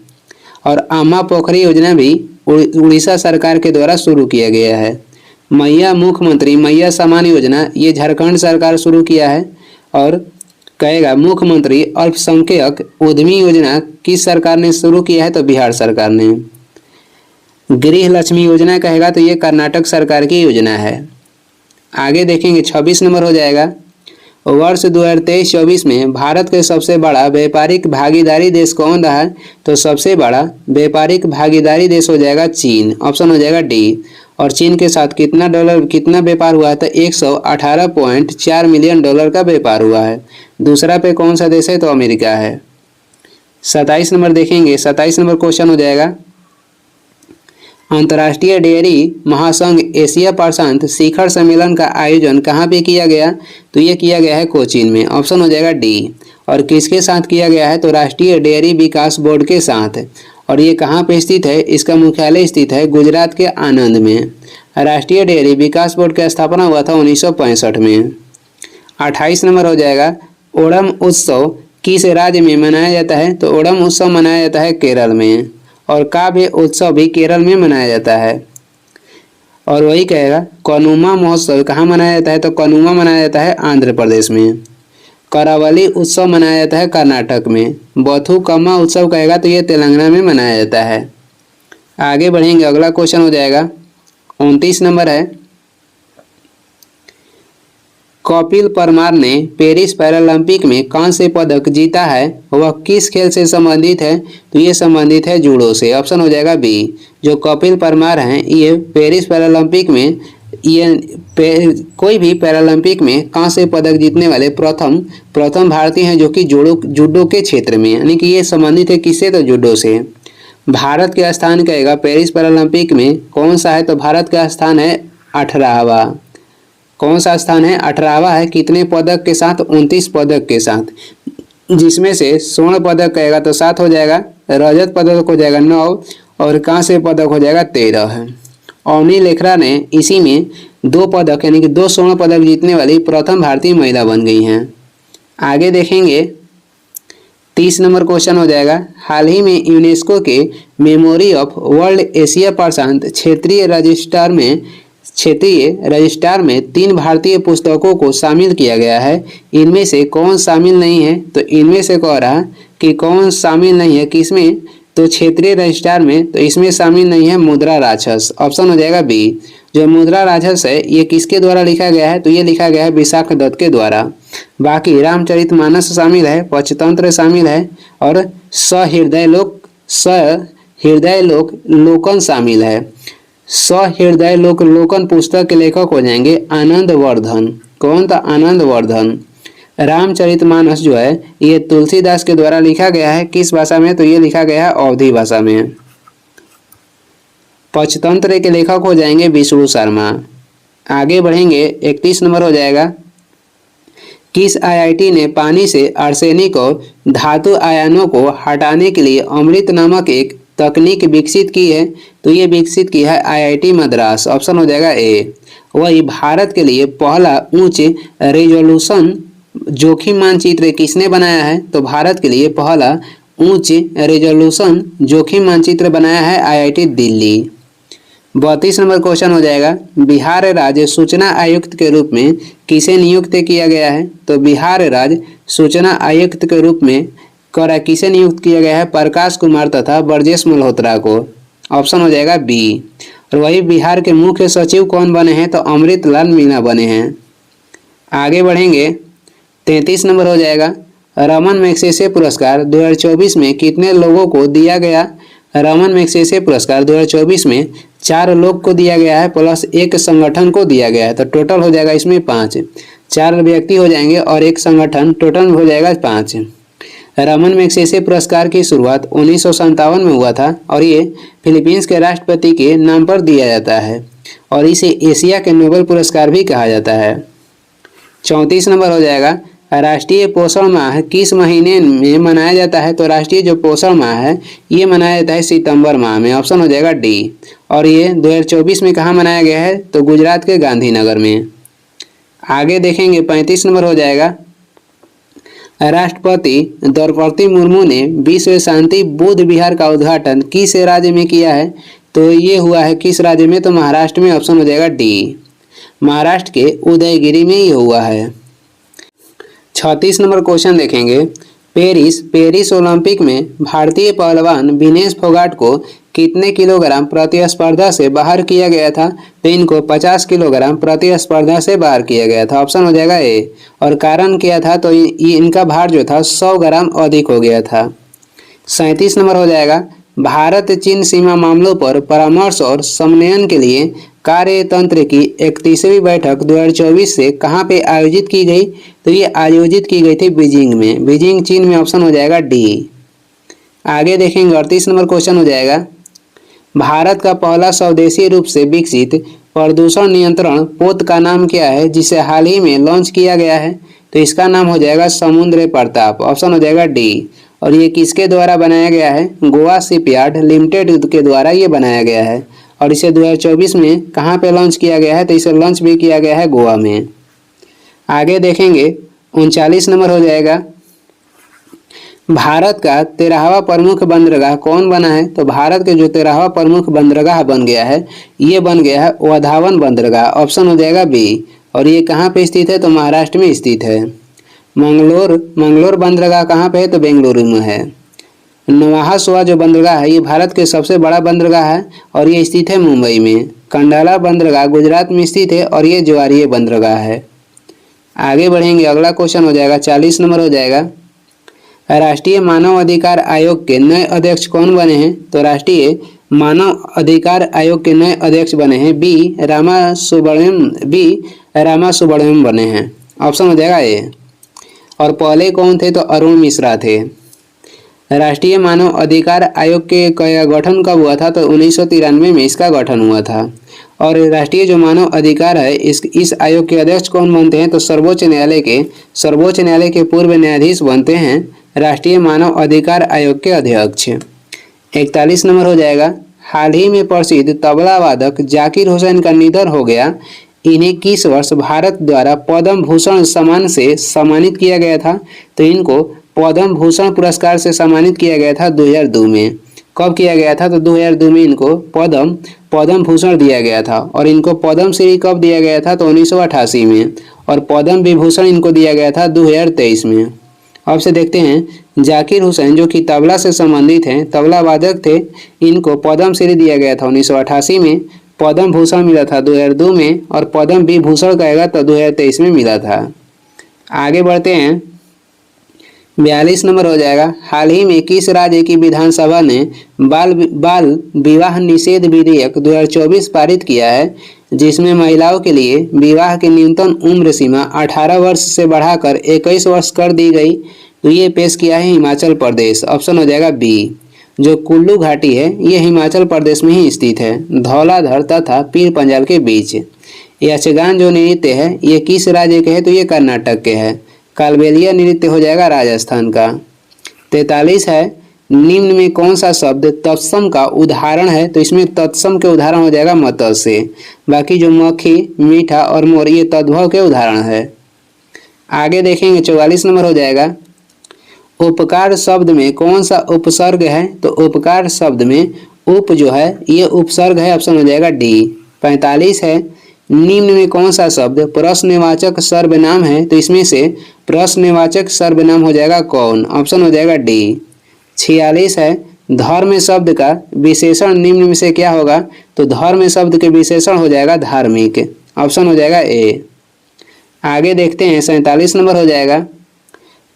और अम्मा पोखरी योजना भी उड़ीसा सरकार के द्वारा शुरू किया गया है। मैया मुख्यमंत्री मैया सम्मान योजना ये झारखंड सरकार शुरू किया है। और कहेगा मुख्यमंत्री अल्पसंख्यक उद्यमी योजना किस सरकार ने शुरू किया है? तो बिहार सरकार ने। गृह लक्ष्मी योजना कहेगा तो ये कर्नाटक सरकार की योजना है। आगे देखेंगे 26 नंबर हो जाएगा, वर्ष 2023-24 में भारत के सबसे बड़ा व्यापारिक भागीदारी देश कौन रहा है? तो सबसे बड़ा व्यापारिक भागीदारी देश हो जाएगा चीन। ऑप्शन हो जाएगा डी। और चीन के साथ कितना व्यापार हुआ है? तो 118.4 मिलियन डॉलर का व्यापार हुआ है। दूसरा पे कौन सा देश है? तो अमेरिका है। 27 नंबर देखेंगे, 27 नंबर क्वेश्चन हो जाएगा, अंतर्राष्ट्रीय डेयरी महासंघ एशिया प्रशांत शिखर सम्मेलन का आयोजन कहाँ पे किया गया? तो ये किया गया है कोचीन में। ऑप्शन हो जाएगा डी। और किसके साथ किया गया है? तो राष्ट्रीय डेयरी विकास बोर्ड के साथ। और ये कहाँ पे स्थित है? इसका मुख्यालय स्थित है गुजरात के आनंद में। राष्ट्रीय डेयरी विकास बोर्ड की स्थापना हुआ था 1965 में। 28 नंबर हो जाएगा, ओणम उत्सव किस राज्य में मनाया जाता है? तो ओणम उत्सव मनाया जाता है केरल में। और काव्य उत्सव भी केरल में मनाया जाता है। और वही कहेगा कनुमा महोत्सव कहाँ मनाया जाता है? तो कनुमा मनाया जाता है आंध्र प्रदेश में। करावली उत्सव मनाया जाता है कर्नाटक में। बथुकम्मा उत्सव कहेगा तो ये तेलंगाना में मनाया जाता है। आगे बढ़ेंगे, अगला क्वेश्चन हो जाएगा 29 नंबर है, कपिल परमार ने पेरिस पैरालंपिक में कांस्य पदक जीता है, वह किस खेल से संबंधित है? तो ये संबंधित है जूडो से। ऑप्शन हो जाएगा बी। जो कपिल परमार हैं ये पेरिस पैरालंपिक में कोई भी पैरालंपिक में कांस्य पदक जीतने वाले प्रथम भारतीय हैं जो कि जूडो के क्षेत्र में, यानी कि ये संबंधित है किससे? तो जूडो से। भारत के स्थान कहेगा पेरिस पैरालंपिक में कौन सा है? तो भारत का स्थान है 18वां। कौन सा स्थान है? 18वां है। कितने पदक के साथ? 29 पदक के साथ, जिसमें से स्वर्ण पदक कहेगा तो 7 हो जाएगा, रजत पदक हो जाएगा 9 और कांस्य पदक हो जाएगा 13 है। अवनी लेखरा ने इसी में 2 पदक यानी कि 2 स्वर्ण पदक जीतने वाली प्रथम भारतीय महिला बन गई हैं। आगे देखेंगे 30 नंबर क्वेश्चन हो जाएगा, हाल ही में यूनेस्को के मेमोरी ऑफ वर्ल्ड एशिया प्रशांत क्षेत्रीय रजिस्ट्रार में 3 भारतीय पुस्तकों को शामिल किया गया है, इनमें से कौन शामिल नहीं है? तो इनमें से कह रहा कि कौन शामिल नहीं है किसमें? तो क्षेत्रीय रजिस्ट्रार में, तो इसमें शामिल नहीं है मुद्रा राक्षस। ऑप्शन हो जाएगा बी। जो मुद्रा राक्षस है ये किसके द्वारा लिखा गया है? तो ये लिखा गया है विशाख दत्त के द्वारा। बाकी रामचरितमानस शामिल है, पंचतंत्र शामिल है और सहृदय लोकन शामिल है। सहृदय लोकन पुस्तक के लेखक हो जाएंगे आनंद वर्धन। कौन था? आनंद वर्धन। रामचरितमानस जो है ये तुलसीदास के द्वारा लिखा गया है, किस भाषा में? तो ये लिखा गया है अवधी भाषा में। पंचतंत्र के लेखक हो जाएंगे विष्णु शर्मा। आगे बढ़ेंगे 31 नंबर हो जाएगा, किस आईआईटी ने पानी से आर्सेनिक और धातु आयनों को हटाने के लिए अमृत नामक एक तकनीक विकसित की है? तो ये विकसित की है आईआईटी मद्रास। ऑप्शन हो जाएगा ए। वही भारत के लिए पहला उच्च रेजोल्यूशन जोखिम मानचित्र किसने बनाया है? तो भारत के लिए पहला उच्च रेजोल्यूशन जोखिम मानचित्र बनाया है आईआईटी दिल्ली। 32 नंबर क्वेश्चन हो जाएगा, बिहार राज्य सूचना आयुक्त के रूप में किसे नियुक्त किया गया है? तो बिहार राज्य सूचना आयुक्त के रूप में किसे नियुक्त किया गया है? प्रकाश कुमार तथा ब्रजेश मल्होत्रा को। ऑप्शन हो जाएगा बी। और वही बिहार के मुख्य सचिव कौन बने हैं? तो अमृतलाल मीणा बने हैं। आगे बढ़ेंगे, 33 नंबर हो जाएगा, रमन मैग्सेसे पुरस्कार 2024 में कितने लोगों को दिया गया? रमन मैग्सेसे पुरस्कार 2024 में 4 लोग को दिया गया है प्लस एक संगठन को दिया गया है। तो टोटल हो जाएगा इसमें 5, 4 व्यक्ति हो जाएंगे और एक संगठन, टोटल हो जाएगा 5। रमन मैग्सेसे पुरस्कार की शुरुआत 1957 में हुआ था और ये फिलीपींस के राष्ट्रपति के नाम पर दिया जाता है और इसे एशिया के नोबेल पुरस्कार भी कहा जाता है। 34 नंबर हो जाएगा, राष्ट्रीय पोषण माह किस महीने में मनाया जाता है? तो राष्ट्रीय जो पोषण माह है ये मनाया जाता है सितंबर माह में। ऑप्शन हो जाएगा डी। और ये 2024 में कहाँ मनाया गया है? तो गुजरात के गांधीनगर में। आगे देखेंगे, 35 नंबर हो जाएगा, राष्ट्रपति द्रौपदी मुर्मू ने विश्व शांति बौद्ध विहार का उद्घाटन किस राज्य में किया है? तो ये हुआ है किस राज्य में? तो महाराष्ट्र में। ऑप्शन हो जाएगा डी, महाराष्ट्र के उदयगिरी में ये हुआ है। 36 नंबर क्वेश्चन देखेंगे, पेरिस ओलंपिक में भारतीय पहलवान विनेश फोगाट को कितने किलोग्राम प्रतिस्पर्धा से बाहर किया गया था? तो इनको 50 किलोग्राम प्रतिस्पर्धा से बाहर किया गया था। ऑप्शन हो जाएगा ए। और कारण क्या था? तो ये इनका भार जो था 100 ग्राम अधिक हो गया था। 37 नंबर हो जाएगा, भारत चीन सीमा मामलों पर परामर्श और समन्वयन के लिए कार्यतंत्र की 31वीं बैठक 2024 से कहाँ पे आयोजित की गई? तो ये आयोजित की गई थी बीजिंग में, बीजिंग चीन में। ऑप्शन हो जाएगा डी। आगे देखेंगे, 38 नंबर क्वेश्चन हो जाएगा, भारत का पहला स्वदेशी रूप से विकसित प्रदूषण नियंत्रण पोत का नाम क्या है जिसे हाल ही में लॉन्च किया गया है? तो इसका नाम हो जाएगा समुद्र प्रताप। ऑप्शन हो जाएगा डी। और ये किसके द्वारा बनाया गया है? गोवा शिपयार्ड लिमिटेड के द्वारा ये बनाया गया है और इसे 2024 में कहाँ पे लॉन्च किया गया है? तो इसे लॉन्च भी किया गया है गोवा में। आगे देखेंगे, 39 नंबर हो जाएगा, भारत का 13वां प्रमुख बंदरगाह कौन बना है? तो भारत के जो 13वां प्रमुख बंदरगाह बन गया है ये बन गया है वधावन बंदरगाह। ऑप्शन हो जाएगा बी। और ये कहाँ पे स्थित है? तो महाराष्ट्र में स्थित है। मंगलोर बंदरगाह कहाँ पे है? तो बेंगलुरु में है। नवाहासुआ जो बंदरगाह है ये भारत के सबसे बड़ा बंदरगाह है और ये स्थित है मुंबई में। कंडाला बंदरगाह गुजरात में स्थित है और ये ज्वारीय बंदरगाह है। आगे बढ़ेंगे, अगला क्वेश्चन हो जाएगा, 40 नंबर हो जाएगा, राष्ट्रीय मानव अधिकार आयोग के नए अध्यक्ष कौन बने हैं? तो राष्ट्रीय मानव अधिकार आयोग के नए अध्यक्ष बने हैं बी रामा सुब्रमण्यम बने हैं। ऑप्शन हो जाएगा ए। और पहले कौन थे? तो अरुण मिश्रा थे। राष्ट्रीय मानव अधिकार आयोग के गठन कब हुआ था? तो 1993 में इसका गठन हुआ था। और राष्ट्रीय जो मानव अधिकार है इस आयोग के अध्यक्ष कौन बनते हैं? तो सर्वोच्च न्यायालय के पूर्व न्यायाधीश बनते हैं राष्ट्रीय मानव अधिकार आयोग के अध्यक्ष। 41 नंबर हो जाएगा, हाल ही में प्रसिद्ध तबला वादक जाकिर हुसैन का निधन हो गया। इन्हें किस वर्ष भारत द्वारा पद्म भूषण सम्मान से सम्मानित किया गया था? तो इनको पद्म भूषण पुरस्कार से सम्मानित किया गया था 2002 में। कब किया गया था? तो 2002 में इनको पद्म भूषण दिया गया था। और इनको पद्म श्री कब दिया गया था? तो 1988 में। और पद्म विभूषण इनको दिया गया था 2023 में। अब से देखते हैं, जाकिर हुसैन जो कि तबला से संबंधित हैं, तबला वादक थे, इनको पद्म श्री दिया गया था 1988 में, पद्म भूषण मिला था 2002 में और पद्म विभूषण कहेगा तो 2023 में मिला था। आगे बढ़ते हैं, 42 नंबर हो जाएगा, हाल ही में किस राज्य की विधानसभा ने बाल विवाह निषेध विधेयक 2024 पारित किया है जिसमें महिलाओं के लिए विवाह की न्यूनतम उम्र सीमा 18 वर्ष से बढ़ाकर 21 वर्ष कर दी गई? तो ये पेश किया है हिमाचल प्रदेश। ऑप्शन हो जाएगा बी। जो कुल्लू घाटी है ये हिमाचल प्रदेश में ही स्थित है, धौलाधर तथा पीर पंजाल के बीच। यक्षगान जो नृत्य है ये किस राज्य के है? तो ये कर्नाटक के है। कालबेलिया नृत्य हो जाएगा राजस्थान का। 43 है, निम्न में कौन सा शब्द तत्सम का उदाहरण है? तो इसमें तत्सम के उदाहरण हो जाएगा मत्स्य। बाकी जो मक्खी, मीठा और मोर ये तद्भव के उदाहरण है। आगे देखेंगे 44 नंबर हो जाएगा, उपकार शब्द में कौन सा उपसर्ग है? तो उपकार शब्द में उप जो है ये उपसर्ग है, ऑप्शन हो जाएगा डी। 45 है, निम्न में कौन सा शब्द प्रश्नवाचक सर्वनाम है? तो इसमें से प्रश्नवाचक सर्वनाम हो जाएगा कौन? ऑप्शन हो जाएगा डी। 46 है, धर्म शब्द का विशेषण निम्न में से क्या होगा? तो धर्म शब्द के विशेषण हो जाएगा धार्मिक, ऑप्शन हो जाएगा ए। आगे देखते हैं 47 नंबर हो जाएगा,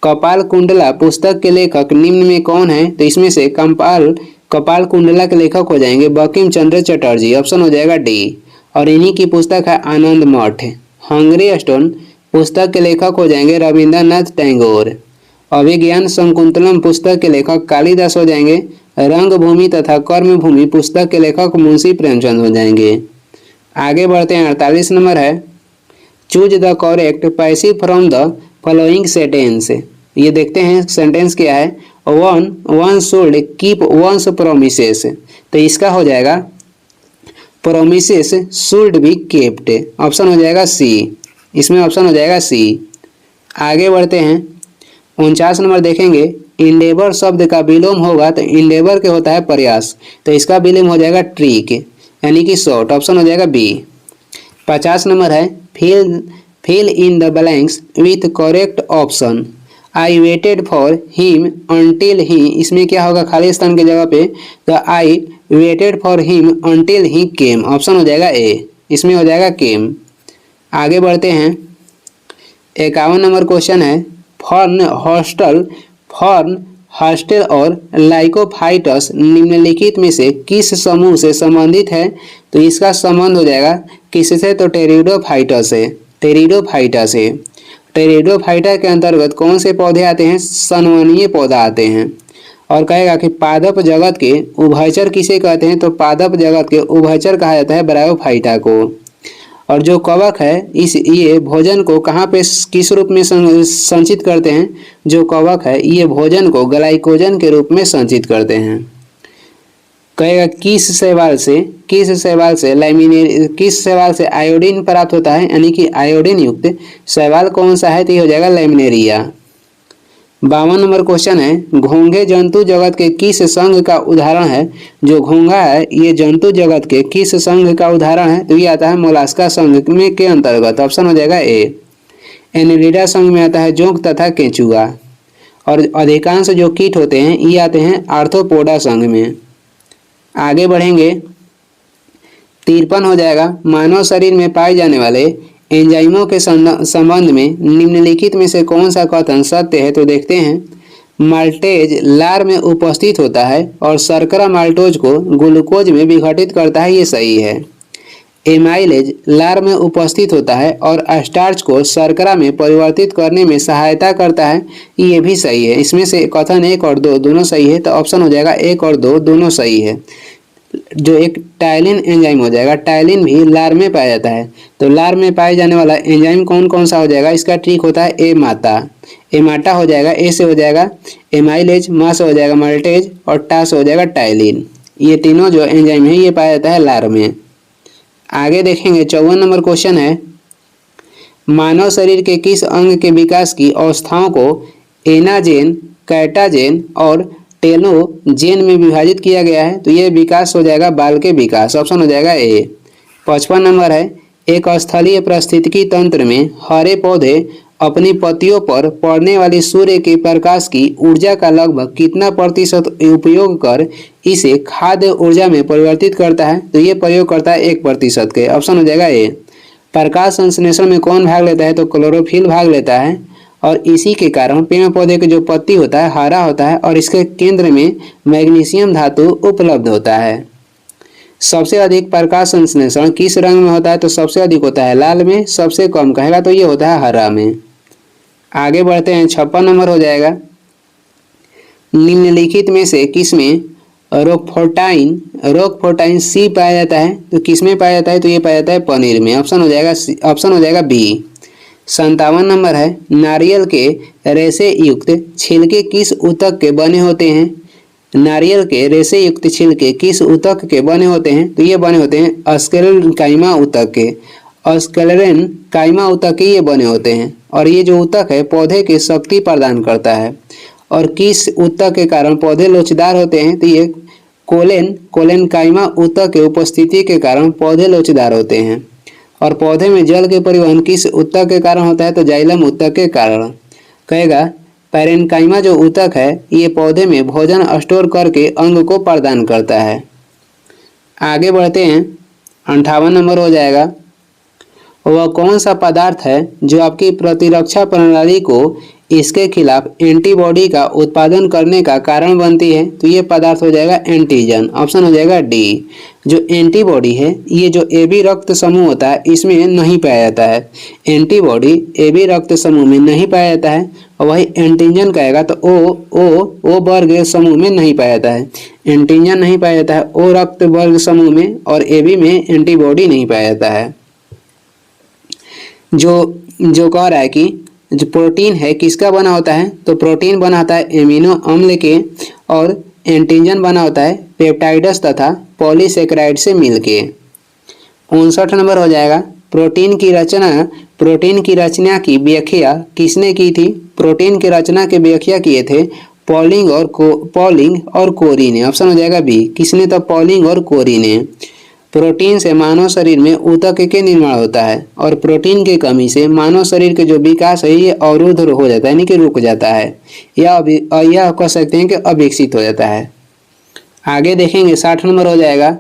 कपाल कुंडला पुस्तक के लेखक निम्न में कौन है? तो इसमें से कपाल कुंडला के लेखक हो जाएंगे बंकिम चंद्र चटर्जी, ऑप्शन हो जाएगा डी। और इन्हीं की पुस्तक है आनंद मठ। हंगरी स्टोन पुस्तक के लेखक हो जाएंगे रविंद्रनाथ टैगोर। अभिज्ञान संकुंतलम पुस्तक के लेखक कालिदास हो जाएंगे। रंगभूमि तथा कर्मभूमि पुस्तक के लेखक मुंशी प्रेमचंद हो जाएंगे। आगे बढ़ते हैं 48 नंबर है, choose the correct passive from the following sentence. ये देखते हैं सेंटेंस क्या है। One should keep once promises, तो इसका हो जाएगा promises should be kept, option हो जाएगा सी। इसमें ऑप्शन हो जाएगा सी। आगे बढ़ते हैं 49 नंबर देखेंगे, इंडेवर शब्द का विलोम होगा तो इंडेवर के होता है प्रयास, तो इसका विलोम हो जाएगा ट्रिक यानी कि शॉर्ट, ऑप्शन हो जाएगा बी। 50 नंबर है, fill in the blanks with correct option. I waited for him until he, इसमें क्या होगा खाली स्थान की जगह पे, तो I waited for him until he came, option हो जाएगा ए। इसमें हो जाएगा केम। आगे बढ़ते हैं 51 नंबर क्वेश्चन है, फर्न हॉस्टल और लाइकोफाइटस निम्नलिखित में से किस समूह से संबंधित है? तो इसका संबंध हो जाएगा किससे? तो टेरिडोफाइटस से। टेरिडोफाइटा के अंतर्गत कौन से पौधे आते हैं? संवहनीय पौधा आते हैं। और कहेगा कि पादप जगत के उभयचर किसे कहते हैं? तो पादप जगत के उभयचर कहा जाता है ब्रायोफाइटा को। और जो कवक है ये भोजन को कहाँ पे किस रूप में संचित करते हैं? जो कवक है ये भोजन को ग्लाइकोजन के रूप में संचित करते हैं। कहेगा किस शैवाल से आयोडीन प्राप्त होता है, यानी कि आयोडीन युक्त शैवाल कौन सा है? तो ये हो जाएगा लैमिनेरिया। 52 नंबर क्वेश्चन है, घोंघे जंतु जगत के किस संघ का उदाहरण है? जो घोंघा है ये जंतु जगत के किस संघ का उदाहरण है? तो ये आता है मोलास्का संघ में के अंतर्गत, ऑप्शन हो जाएगा ए। एनिलिडा संघ में आता है जोंक तथा केंचुआ। और अधिकांश जो कीट होते हैं ये आते हैं आर्थ्रोपोडा संघ में। आगे बढ़ेंगे 53 हो जाएगा, मानव शरीर में पाए जाने वाले एंजाइमों के संबंध में निम्नलिखित में से कौन सा कथन सत्य है? तो देखते हैं, माल्टेज लार में उपस्थित होता है और शर्करा माल्टोज को ग्लूकोज में विघटित करता है, ये सही है। एमाइलेज लार में उपस्थित होता है और स्टार्च को शर्करा में परिवर्तित करने में सहायता करता है, ये भी सही है। इसमें से कथन 1 और 2 दोनों सही है, तो ऑप्शन हो जाएगा 1 और 2 दोनों सही है। जो एक टाइलिन एंजाइम हो जाएगा, टाइलिन भी लार में पाया जाता है, तो लार में पाए जाने वाला एंजाइम कौन कौन सा हो जाएगा? इसका ट्रिक होता है एमाटा हो जाएगा, ए से हो जाएगा एमाइलेज, मा से हो जाएगा माल्टेज और टा से हो जाएगा टाइलिन। ये तीनों जो एंजाइम है ये पाया जाता है लार में। आगे देखेंगे 54 नंबर क्वेश्चन है, मानव शरीर के किस अंग के विकास की अवस्थाओं को एनाजेन, कैटाजेन और टेलोजेन में विभाजित किया गया है? तो ये विकास हो जाएगा बाल के विकास, ऑप्शन हो जाएगा ए। 55 नंबर है, एक स्थलीय पारिस्थितिकी तंत्र में हरे पौधे अपनी पत्तियों पर पड़ने वाली सूर्य के प्रकाश की ऊर्जा का लगभग कितना प्रतिशत उपयोग कर इसे खाद्य ऊर्जा में परिवर्तित करता है? तो ये प्रयोग करता है 1% के, ऑप्शन हो जाएगा ए। प्रकाश संश्लेषण में कौन भाग लेता है? तो क्लोरोफिल भाग लेता है और इसी के कारण पेड़ पौधे के जो पत्ती होता है हरा होता है और इसके केंद्र में मैग्नीशियम धातु उपलब्ध होता है। सबसे अधिक प्रकाश संश्लेषण किस रंग में होता है? तो सबसे अधिक होता है लाल में, सबसे कम कहेगा तो ये होता है हरा में। आगे बढ़ते हैं 56 नंबर हो जाएगा, निम्नलिखित में से किसमें रोकफोर्टाइन सी पाया जाता है? तो किसमें पाया जाता है? तो ये पाया जाता है पनीर में, ऑप्शन हो जाएगा बी। 57 नंबर है, नारियल के रेशे युक्त छिलके किस ऊतक के बने होते हैं? नारियल के रेशे युक्त छिलके किस ऊतक के बने होते हैं? तो ये बने होते हैं स्क्लेरेनकाइमा ऊतक के। स्क्लेरेनकाइमा ऊतक के ये बने होते हैं और ये जो ऊतक है पौधे की शक्ति प्रदान करता है। और किस ऊतक के कारण पौधे लोचदार होते हैं? तो ये कोलेनकाइमा ऊतक के उपस्थिति के कारण पौधे लोचदार होते हैं। और पौधे में जल के परिवहन किस ऊतक के कारण होता है? तो जाइलम ऊतक के कारण। कहेगा पैरेन्काइमा जो ऊतक है ये पौधे में भोजन स्टोर करके अंग को प्रदान करता है। आगे बढ़ते हैं, 58 नंबर हो जाएगा, वह कौन सा पदार्थ है जो आपकी प्रतिरक्षा प्रणाली को इसके खिलाफ एंटीबॉडी का उत्पादन करने का कारण बनती है? तो ये पदार्थ हो जाएगा एंटीजन। ऑप्शन हो जाएगा डी। जो एंटीबॉडी है ये जो AB रक्त समूह होता है इसमें नहीं पाया जाता है। एंटीबॉडी AB रक्त समूह में नहीं पाया जाता है और वही एंटीजन कहेगा तो ओ वर्ग समूह में नहीं पाया जाता है। एंटीजन नहीं पाया जाता है O रक्त वर्ग समूह में और AB में एंटीबॉडी नहीं पाया जाता है। जो कह रहा है कि जो प्रोटीन है किसका बना होता है? तो प्रोटीन बना होता है एमिनो अम्ल के और एंटीजन बना होता है पेप्टाइड्स तथा पॉलीसेकेराइड से मिलके। 59 नंबर हो जाएगा, प्रोटीन की रचना की व्याख्या किसने की थी? प्रोटीन की रचना की व्याख्या किए थे पॉलिंग और कोरी ने। ऑप्शन हो जाएगा बी। किसने? तो पॉलिंग और कोरी ने। प्रोटीन से मानव शरीर में ऊतक के निर्माण होता है और प्रोटीन की कमी से मानव शरीर के जो विकास है ये अवरुद्ध हो जाता है, यानी कि रुक जाता है या कह सकते हैं कि अविकसित हो जाता है। आगे देखेंगे 60 नंबर हो जाएगा।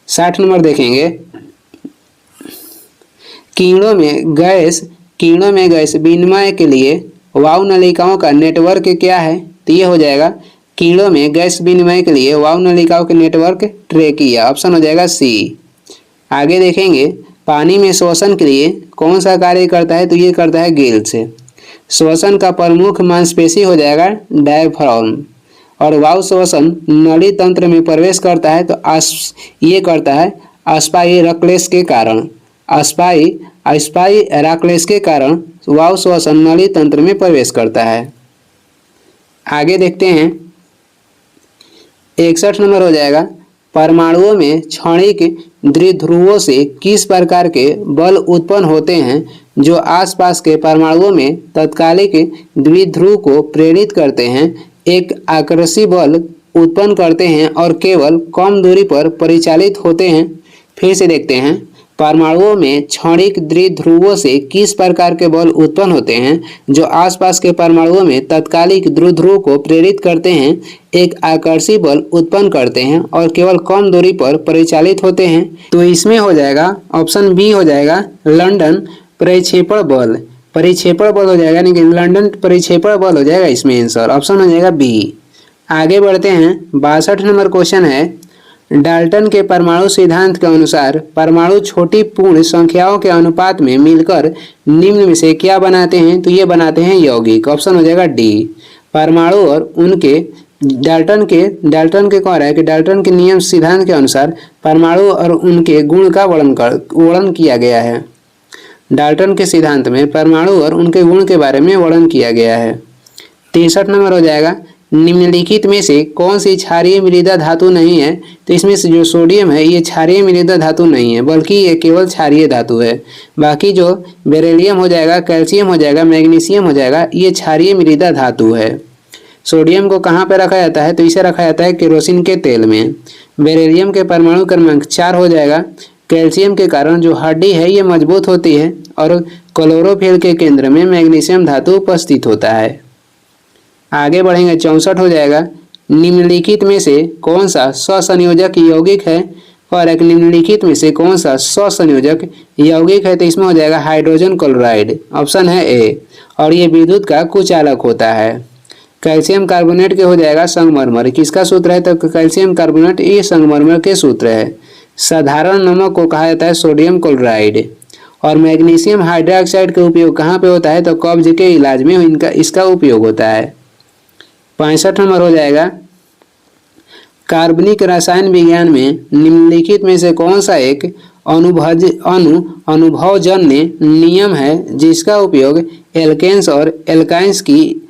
60 नंबर देखेंगे, कीड़ों में गैस विनिमय के लिए वायु नलिकाओं का नेटवर्क क्या है? तो ये हो जाएगा कीड़ों में गैस विनिमय के लिए वायु नलिकाओं के नेटवर्क ट्रेकिया। ऑप्शन हो जाएगा सी। आगे देखेंगे, पानी में श्वसन के लिए कौन सा कार्य करता है? तो ये करता है गिल्स। श्वसन का प्रमुख मांसपेशी हो जाएगा डायफ्राम। और वायु श्वसन नली तंत्र में प्रवेश करता है तो ये करता है अस्पाइरक्लेस के कारण। अस्पाइरक्लेस के कारण वायु श्वसन नली तंत्र में प्रवेश करता है। आगे देखते हैं, 61 नंबर हो जाएगा, परमाणुओं में क्षणिक द्विध्रुवों से किस प्रकार के बल उत्पन्न होते हैं जो आसपास के परमाणुओं में तत्कालिक द्विध्रुव को प्रेरित करते हैं, एक आकर्षी बल उत्पन्न करते हैं और केवल कम दूरी पर परिचालित होते हैं? फिर से देखते हैं, परमाणुओं में क्षणिक द्विध्रुवों से किस प्रकार के बल उत्पन्न होते हैं जो आसपास के परमाणुओं में तत्कालिक द्विध्रुव को प्रेरित करते हैं, एक आकर्षी बल उत्पन्न करते हैं और केवल कम दूरी पर परिचालित होते हैं? तो इसमें हो जाएगा ऑप्शन बी हो जाएगा लंदन परिक्षेपण बल। परिक्षेपण बल हो जाएगा, यानी कि लंदन परिक्षेपण बल हो जाएगा इसमें आंसर। ऑप्शन हो जाएगा बी। आगे बढ़ते हैं, 62 नंबर क्वेश्चन है, डाल्टन के परमाणु सिद्धांत के अनुसार परमाणु छोटी पूर्ण संख्याओं के अनुपात में मिलकर निम्न में से क्या बनाते हैं? तो ये बनाते हैं यौगिक। ऑप्शन हो जाएगा डी। परमाणु और उनके डाल्टन के कह रहा है कि डाल्टन के नियम सिद्धांत के अनुसार परमाणु और उनके गुण का वर्णन किया गया है। डाल्टन के सिद्धांत में परमाणु और उनके गुण के बारे में वर्णन किया गया है। 63 नंबर हो जाएगा, निम्नलिखित में से कौन सी क्षारीय मृदा धातु नहीं है? तो इसमें से जो सोडियम है ये क्षारीय मृदा धातु नहीं है, बल्कि ये केवल क्षारीय धातु है। बाकी जो बेरिलियम हो जाएगा, कैल्शियम हो जाएगा, मैग्नीशियम हो जाएगा, ये क्षारीय मृदा धातु है। सोडियम को कहाँ पे रखा जाता है? तो इसे रखा जाता है केरोसिन के तेल में। बेरिलियम के परमाणु क्रमांक 4 हो जाएगा। कैल्शियम के कारण जो हड्डी है ये मजबूत होती है और क्लोरोफिल के केंद्र में मैग्नीशियम धातु उपस्थित होता है। आगे बढ़ेंगे, 64 हो जाएगा, निम्नलिखित में से कौन सा स्वसंयोजक यौगिक है? और एक निम्नलिखित में से कौन सा स्वसंयोजक यौगिक है? तो इसमें हो जाएगा हाइड्रोजन क्लोराइड। ऑप्शन है ए। और ये विद्युत का कुचालक होता है। कैल्शियम कार्बोनेट के हो जाएगा संगमरमर। किसका सूत्र है? तो कैल्शियम कार्बोनेट ये संगमरमर के सूत्र है। साधारण नमक को कहा जाता है सोडियम क्लोराइड। और मैग्नीशियम हाइड्रोक्साइड का उपयोग कहाँ पे होता है? तो कब्ज के इलाज में इसका उपयोग होता है। 65 नंबर हो जाएगा, कार्बनिक रसायन विज्ञान में निम्नलिखित में से कौन सा एक अनुभवजन्य नियम है जिसका उपयोग एल्केन्स और एल्काइंस की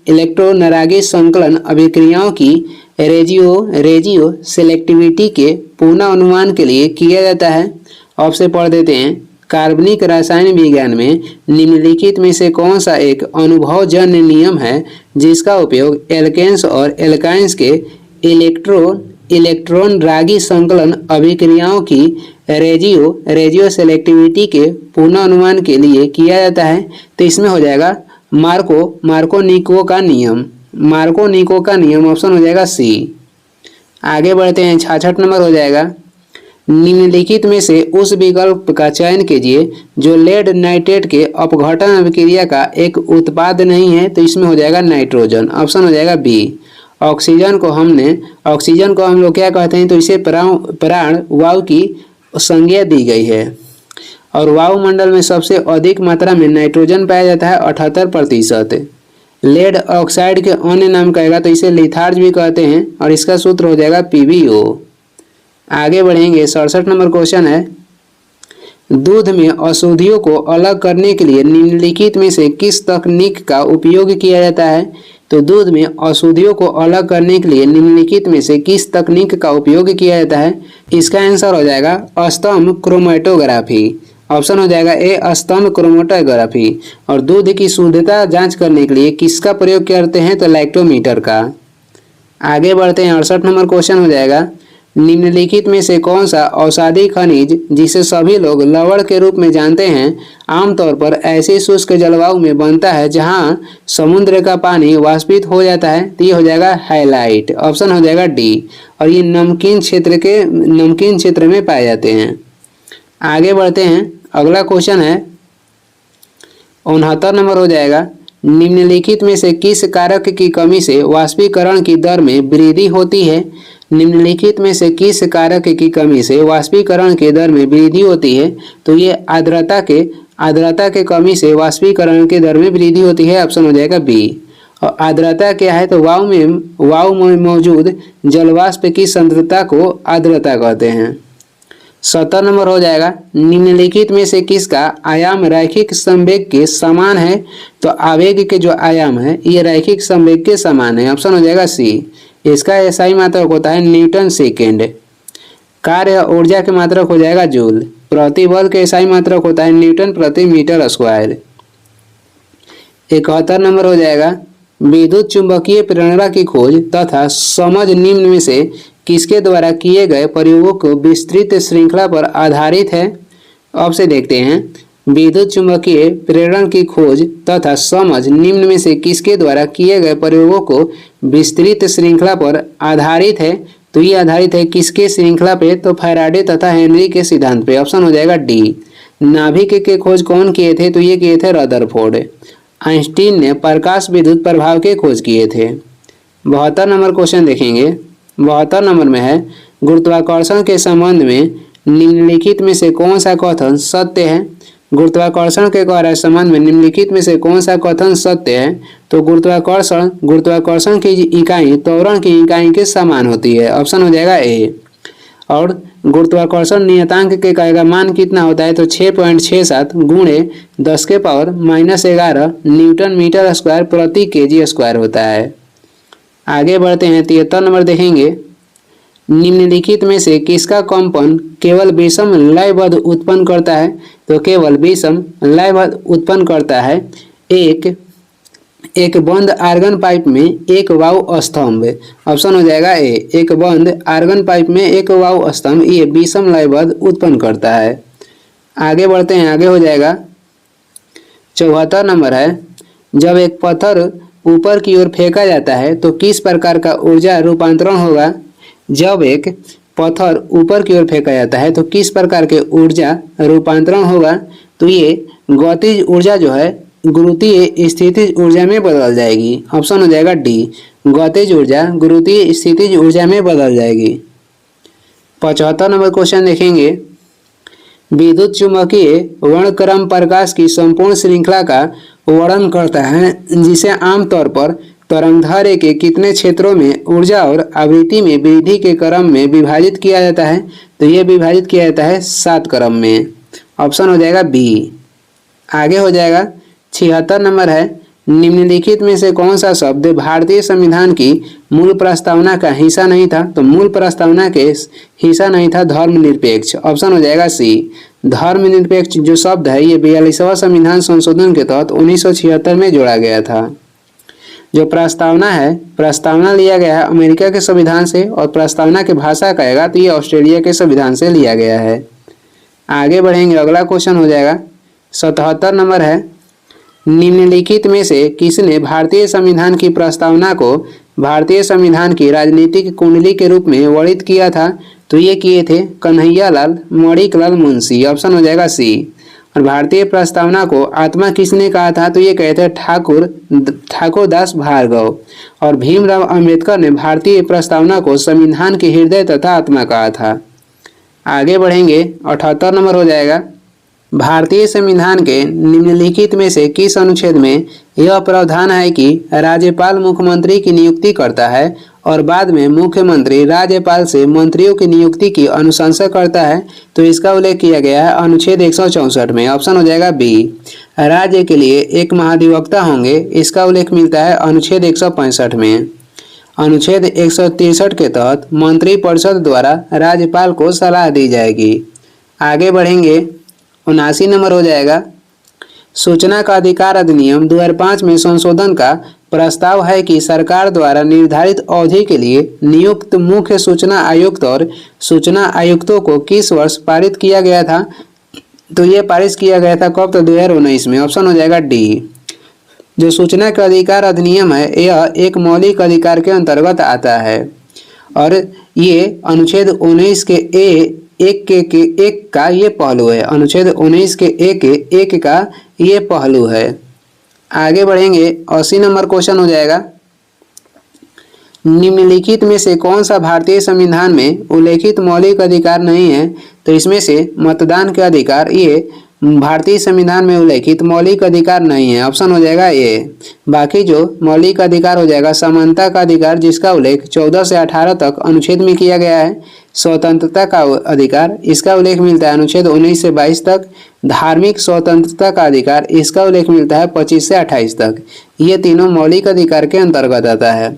इलेक्ट्रोनरागी संकलन अभिक्रियाओं की रेजियो सेलेक्टिविटी के पुनः अनुमान के लिए किया जाता है। आपसे पढ़ देते हैं, कार्बनिक रसायन विज्ञान में निम्नलिखित में से कौन सा एक अनुभवजन्य नियम है जिसका उपयोग एल्केन्स और एल्काइंस के इलेक्ट्रॉन रागी संकलन अभिक्रियाओं की रेजियो सेलेक्टिविटी के पुनः अनुमान के लिए किया जाता है। तो इसमें हो जाएगा मार्कोनिको का नियम ऑप्शन हो जाएगा सी। आगे बढ़ते हैं, 66 नंबर हो जाएगा, निम्नलिखित में से उस विकल्प का चयन कीजिए जो लेड नाइट्रेट के अपघटन अभिक्रिया का एक उत्पाद नहीं है। तो इसमें हो जाएगा नाइट्रोजन, ऑप्शन हो जाएगा बी। ऑक्सीजन को हम लोग क्या कहते हैं, तो इसे प्राण वायु की संज्ञा दी गई है और वायुमंडल में सबसे अधिक मात्रा में नाइट्रोजन पाया जाता है 78%। लेड ऑक्साइड के अन्य नाम कहेगा तो इसे लिथार्ज भी कहते हैं और इसका सूत्र हो जाएगा PbO। आगे बढ़ेंगे, 67 नंबर क्वेश्चन है, दूध में अशुद्धियों को अलग करने के लिए निम्नलिखित में से किस तकनीक का उपयोग किया जाता है। तो दूध में अशुद्धियों को अलग करने के लिए निम्नलिखित में से किस तकनीक का उपयोग किया जाता है। इसका आंसर हो जाएगा स्तंभ क्रोमेटोग्राफी, ऑप्शन हो जाएगा ए स्तंभ क्रोमेटोग्राफी। और दूध की शुद्धता जांच करने के लिए किसका प्रयोग करते हैं, तो लैक्टोमीटर का। आगे बढ़ते हैं, 68 नंबर क्वेश्चन हो जाएगा, निम्नलिखित में से कौन सा औषधि खनिज जिसे सभी लोग लवण के रूप में जानते हैं आमतौर पर ऐसी शुष्क जलवायु में बनता है जहां समुद्र का पानी वाष्पित हो जाता है। तो ये हो जाएगा हाइलाइट, ऑप्शन हो जाएगा डी। और ये नमकीन क्षेत्र में पाए जाते हैं। आगे बढ़ते हैं, अगला क्वेश्चन है 69 नंबर हो जाएगा, निम्नलिखित में से किस कारक की कमी से वाष्पीकरण की दर में वृद्धि होती है। निम्नलिखित में से किस कारक की कमी से वाष्पीकरण के दर में वृद्धि होती है। तो ये आर्द्रता के कमी से वाष्पीकरण के दर में वृद्धि होती है, ऑप्शन हो जाएगा बी। और आर्द्रता क्या है, तो वायु में मौजूद जलवाष्प की सांद्रता को आर्द्रता कहते हैं। 70 नंबर हो जाएगा, निम्नलिखित में से किसका आयाम रैखिक संवेग के समान है। तो आवेग के जो आयाम है ये रैखिक संवेग के समान है, ऑप्शन हो जाएगा सी। इसका एसआई मात्रक होता है न्यूटन सेकेंड। कार्य ऊर्जा के मात्रक हो जाएगा जूल। प्रतिबल के एसआई मात्रक होता है न्यूटन प्रति मीटर स्क्वायर। 71 नंबर हो जाएगा, विद्युत चुंबकीय प्रेरणा की खोज तथा समझ निम्न में से किसके द्वारा किए गए प्रयोगों को विस्तृत श्रृंखला पर आधारित है। अब से देखते हैं, विद्युत चुंबकीय प्रेरण की खोज तथा समझ निम्न में से किसके द्वारा किए गए प्रयोगों को विस्तृत श्रृंखला पर आधारित है। तो ये आधारित है किसके श्रृंखला पे, तो फैराडे तथा हेनरी के सिद्धांत पे, ऑप्शन हो जाएगा डी। नाभिक के खोज कौन किए थे, तो ये किए थे रदरफोर्ड। आइंस्टीन ने प्रकाश विद्युत प्रभाव के खोज किए थे। 72 नंबर क्वेश्चन देखेंगे, 72 नंबर में है, गुरुत्वाकर्षण के संबंध में निम्नलिखित में से कौन सा कथन सत्य है। गुरुत्वाकर्षण के कार्य संबंध में निम्नलिखित में से कौन सा कथन सत्य है। तो गुरुत्वाकर्षण की इकाई त्वरण की इकाई के समान होती है, ऑप्शन हो जाएगा ए। और गुरुत्वाकर्षण नियतांक के का मान कितना होता है, तो 6.67 गुणे 10⁻⁻11 न्यूटन मीटर स्क्वायर प्रति केजी स्क्वायर होता है। आगे बढ़ते हैं, 73 नंबर देखेंगे, निम्नलिखित में से किसका कंपन केवल विषम लयबद्ध उत्पन्न करता है। तो केवल विषम लयबद्ध उत्पन्न करता है एक बंद आर्गन पाइप में एक वायु स्तंभ, ऑप्शन हो जाएगा ए। एक बंद आर्गन पाइप में एक वायु स्तंभ ये विषम लयबद्ध उत्पन्न करता है। आगे बढ़ते हैं, आगे हो जाएगा 74 नंबर है, जब एक पत्थर ऊपर की ओर फेंका जाता है तो किस प्रकार का ऊर्जा रूपांतरण होगा। जब एक पत्थर ऊपर की ओर फेंका जाता है तो किस प्रकार के ऊर्जा रूपांतरण होगा। तो ये गतिज ऊर्जा जो है गुरुत्वीय स्थितिज ऊर्जा में बदल जाएगी, ऑप्शन हो जाएगा डी। गतिज ऊर्जा गुरुत्वीय स्थितिज ऊर्जा में बदल जाएगी। 75 नंबर क्वेश्चन देखेंगे, विद्युत चुंबकीय वर्णक्रम प्रकाश की संपूर्ण श्रृंखला का वर्णन करता है जिसे आमतौर पर तरंगदैर्घ्य के कितने क्षेत्रों में ऊर्जा और आवृत्ति में वृद्धि के क्रम में विभाजित किया जाता है? तो ये विभाजित किया जाता है 7 क्रम में। ऑप्शन हो जाएगा बी। आगे हो जाएगा 76 नंबर है, निम्नलिखित में से कौन सा शब्द भारतीय संविधान की मूल प्रस्तावना का हिस्सा नहीं था? तो मूल प्रस्तावना के हिस्सा नहीं था धर्मनिरपेक्ष। ऑप्शन हो जाएगा सी। धर्मनिरपेक्ष जो शब्द है ये 42वां संविधान संशोधन के तहत 1976 में जोड़ा गया था। जो प्रस्तावना है, प्रस्तावना लिया गया है अमेरिका के संविधान से, और प्रस्तावना की भाषा कहेगा तो ये ऑस्ट्रेलिया के संविधान से लिया गया है। आगे बढ़ेंगे, अगला क्वेश्चन हो जाएगा 77 नंबर है, निम्नलिखित में से किसने भारतीय संविधान की प्रस्तावना को भारतीय संविधान की राजनीतिक कुंडली के रूप में वर्णित किया था? तो ये किए थे कन्हैयालाल मणिकलाल मुंशी। ऑप्शन हो जाएगा सी। और भारतीय प्रस्तावना को आत्मा किसने कहा था? तो ये कहते हैं ठाकुर दास भार्गव। और भीमराव अंबेडकर ने भारतीय प्रस्तावना को संविधान के हृदय तथा आत्मा कहा था। आगे बढ़ेंगे, 78 नंबर हो जाएगा, भारतीय संविधान के निम्नलिखित में से किस अनुच्छेद में यह प्रावधान है कि राज्यपाल मुख्यमंत्री की नियुक्ति करता है और बाद में मुख्यमंत्री राज्यपाल से मंत्रियों की नियुक्ति की अनुशंसा करता है? तो इसका उल्लेख किया गया है अनुच्छेद 164 में। ऑप्शन हो जाएगा बी। राज्य के लिए एक महाधिवक्ता होंगे, इसका उल्लेख मिलता है अनुच्छेद 165 में। अनुच्छेद 163 के तहत मंत्रिपरिषद द्वारा राज्यपाल को सलाह दी जाएगी। आगे बढ़ेंगे, 79 नंबर हो जाएगा, सूचना का अधिकार अधिनियम 2005 में संशोधन का प्रस्ताव है कि सरकार द्वारा निर्धारित अवधि के लिए नियुक्त मुख्य सूचना आयुक्त और सूचना आयुक्तों को किस वर्ष पारित किया गया था? तो ये पारित किया गया था कब? तो 2019 में। ऑप्शन हो जाएगा डी। जो सूचना का अधिकार अधिनियम है यह एक मौलिक अधिकार के अंतर्गत आता है और ये अनुच्छेद 19 के एक का ये पहलू है। अनुच्छेद 19 के एक का ये पहलू है। आगे बढ़ेंगे, 80 नंबर क्वेश्चन हो जाएगा, निम्नलिखित में से कौन सा भारतीय संविधान में उल्लेखित मौलिक अधिकार नहीं है? तो इसमें से मतदान का अधिकार ये भारतीय संविधान में उल्लेखित मौलिक अधिकार नहीं है। ऑप्शन हो जाएगा ए। बाकी जो मौलिक अधिकार हो जाएगा समानता का अधिकार, जिसका उल्लेख 14 से 18 तक अनुच्छेद में किया गया है। स्वतंत्रता का अधिकार, इसका उल्लेख मिलता है अनुच्छेद 19 से 22 तक। धार्मिक स्वतंत्रता का अधिकार, इसका उल्लेख मिलता है 25 से 28 तक। ये तीनों मौलिक अधिकार के अंतर्गत आता है।